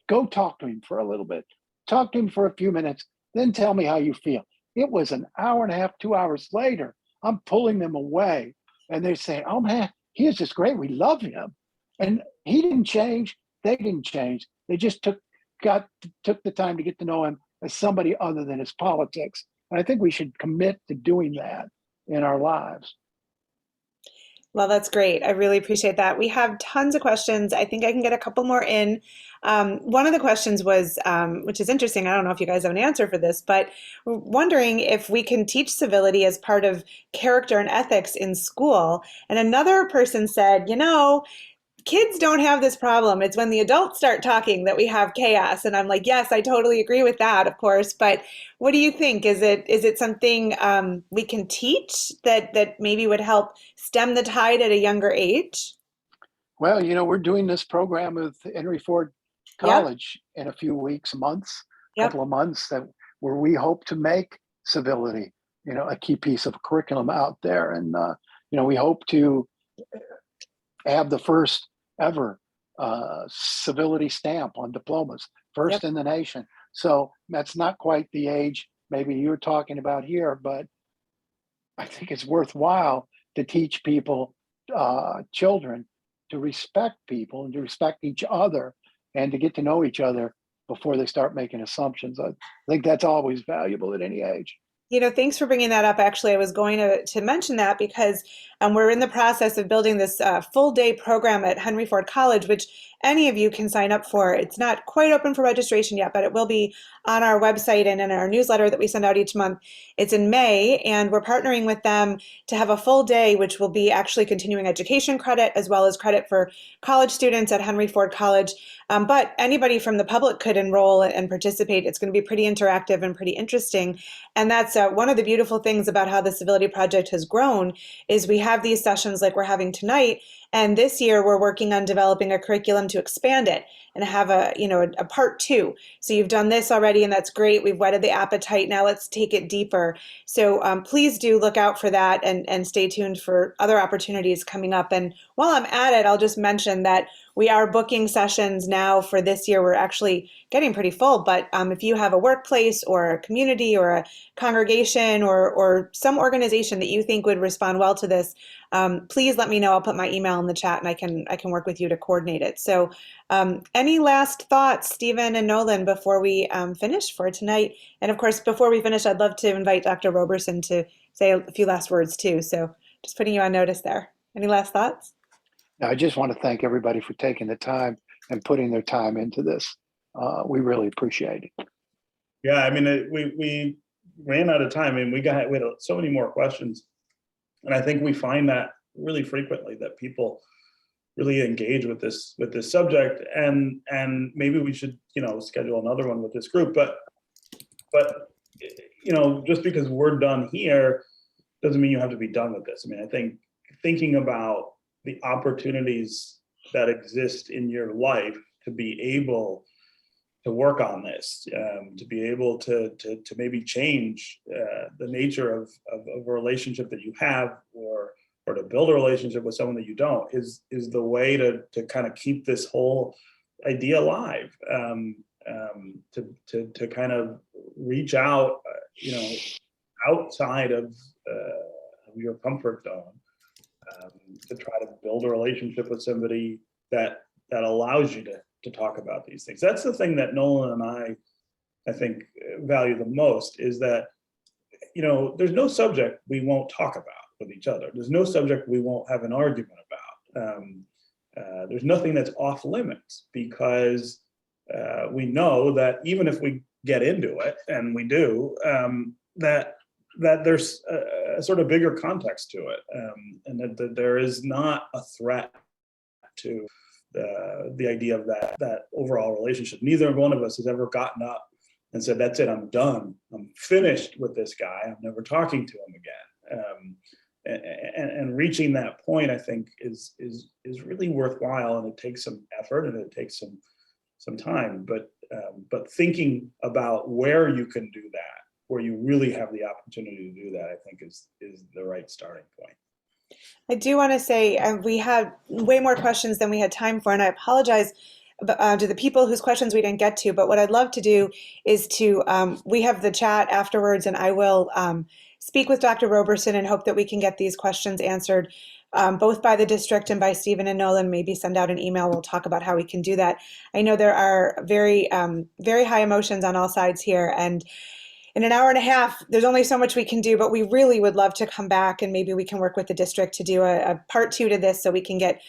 [SPEAKER 2] Go talk to him for a little bit. Talk to him for a few minutes, then tell me how you feel. It was an hour and a half, 2 hours later, I'm pulling them away. And they're saying, oh man, he is just great. We love him. And he didn't change. They didn't change. They just took the time to get to know him as somebody other than his politics. And I think we should commit to doing that in our lives.
[SPEAKER 1] Well, that's great. I really appreciate that. We have tons of questions. I think I can get a couple more in. One of the questions was, which is interesting, I don't know if you guys have an answer for this, but we're wondering if we can teach civility as part of character and ethics in school. And another person said, kids don't have this problem. It's when the adults start talking that we have chaos. And I'm like, yes, I totally agree with that, of course. But what do you think? Is it something we can teach that maybe would help stem the tide at a younger age?
[SPEAKER 2] Well, we're doing this program with Henry Ford College in a few weeks, months, couple of months, where we hope to make civility, a key piece of curriculum out there. And, we hope to have the first ever civility stamp on diplomas, first in the nation. So that's not quite the age maybe you're talking about here, but I think it's worthwhile to teach people, children, to respect people and to respect each other and to get to know each other before they start making assumptions. I think that's always valuable at any age.
[SPEAKER 1] Thanks for bringing that up. Actually, I was going to mention that because we're in the process of building this full day program at Henry Ford College, which any of you can sign up for. It's not quite open for registration yet, but it will be on our website and in our newsletter that we send out each month. It's in May, and we're partnering with them to have a full day, which will be actually continuing education credit as well as credit for college students at Henry Ford College. But anybody from the public could enroll and participate. It's going to be pretty interactive and pretty interesting. And that's one of the beautiful things about how the Civility Project has grown is we have these sessions like we're having tonight. And this year we're working on developing a curriculum to expand it and have a part 2. So you've done this already, and that's great. We've whetted the appetite. Now let's take it deeper. So please do look out for that and stay tuned for other opportunities coming up. And while I'm at it, I'll just mention that we are booking sessions now for this year. We're actually getting pretty full, but if you have a workplace or a community or a congregation or some organization that you think would respond well to this, please let me know. I'll put my email in the chat and I can work with you to coordinate it. So any last thoughts, Stephen and Nolan, before we finish for tonight? And of course, before we finish, I'd love to invite Dr. Roberson to say a few last words too. So just putting you on notice there. Any last thoughts?
[SPEAKER 2] Now, I just want to thank everybody for taking the time and putting their time into this. We really appreciate it.
[SPEAKER 7] Yeah, I mean, we ran out of time. I mean, we had so many more questions. And I think we find that really frequently, that people really engage with this subject, and maybe we should schedule another one with this group. But just because we're done here doesn't mean you have to be done with this. I mean, I think thinking about the opportunities that exist in your life to be able to work on this, to be able to maybe change the nature of a relationship that you have, or to build a relationship with someone that you don't, is the way to kind of keep this whole idea alive, to kind of reach out, outside of your comfort zone, to try to build a relationship with somebody that allows you to talk about these things. That's the thing that Nolan and I think value the most, is that, you know, there's no subject we won't talk about with each other. There's no subject we won't have an argument about. There's nothing that's off limits, because we know that even if we get into it, and we do, that there's a sort of bigger context to it, and that there is not a threat to the idea of that overall relationship. Neither one of us has ever gotten up and said, "That's it, I'm done. I'm finished with this guy. I'm never talking to him again." And reaching that point, I think, is really worthwhile, and it takes some effort and it takes some time. But thinking about where you can do that, where you really have the opportunity to do that, I think is the right starting point.
[SPEAKER 1] I do want to say we had way more questions than we had time for, and I apologize to the people whose questions we didn't get to. But what I'd love to do is we have the chat afterwards, and I will speak with Dr. Roberson and hope that we can get these questions answered both by the district and by Stephen and Nolan. Maybe send out an email. We'll talk about how we can do that. I know there are very, very high emotions on all sides here, and in an hour and a half, there's only so much we can do, but we really would love to come back, and maybe we can work with the district to do a part 2 to this, so we can get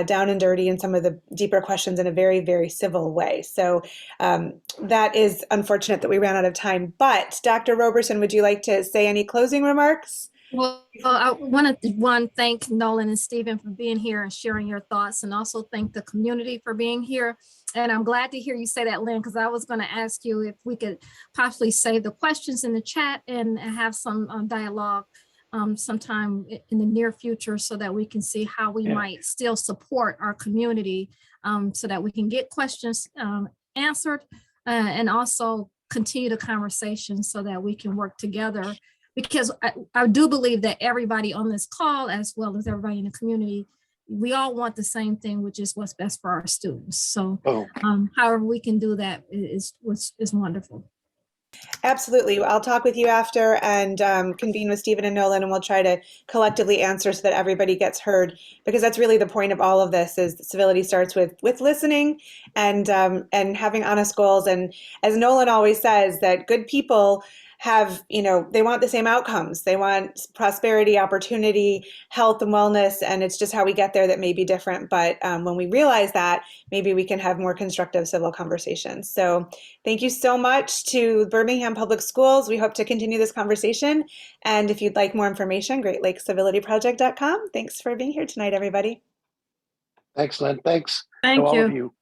[SPEAKER 1] down and dirty in some of the deeper questions in a very, very civil way. So that is unfortunate that we ran out of time. But Dr. Roberson, would you like to say any closing remarks?
[SPEAKER 5] Well, I want to thank Nolan and Stephen for being here and sharing your thoughts, and also thank the community for being here. And I'm glad to hear you say that, Lynn, because I was going to ask you if we could possibly save the questions in the chat and have some dialogue sometime in the near future, so that we can see how we might still support our community, so that we can get questions answered and also continue the conversation, so that we can work together. Because I do believe that everybody on this call, as well as everybody in the community, we all want the same thing, which is what's best for our students. So however we can do that is wonderful.
[SPEAKER 1] Absolutely. I'll talk with you after and convene with Stephen and Nolan, and we'll try to collectively answer so that everybody gets heard, because that's really the point of all of this, is civility starts with listening and having honest goals. And as Nolan always says, that good people have, they want the same outcomes. They want prosperity, opportunity, health, and wellness. And it's just how we get there that may be different. But when we realize that, maybe we can have more constructive civil conversations. So thank you so much to Birmingham Public Schools. We hope to continue this conversation. And if you'd like more information, GreatLakesCivilityProject.com. Thanks for being here tonight, everybody.
[SPEAKER 2] Thanks, Lynn. Thanks
[SPEAKER 5] Thank
[SPEAKER 2] to all
[SPEAKER 5] you.
[SPEAKER 2] of you.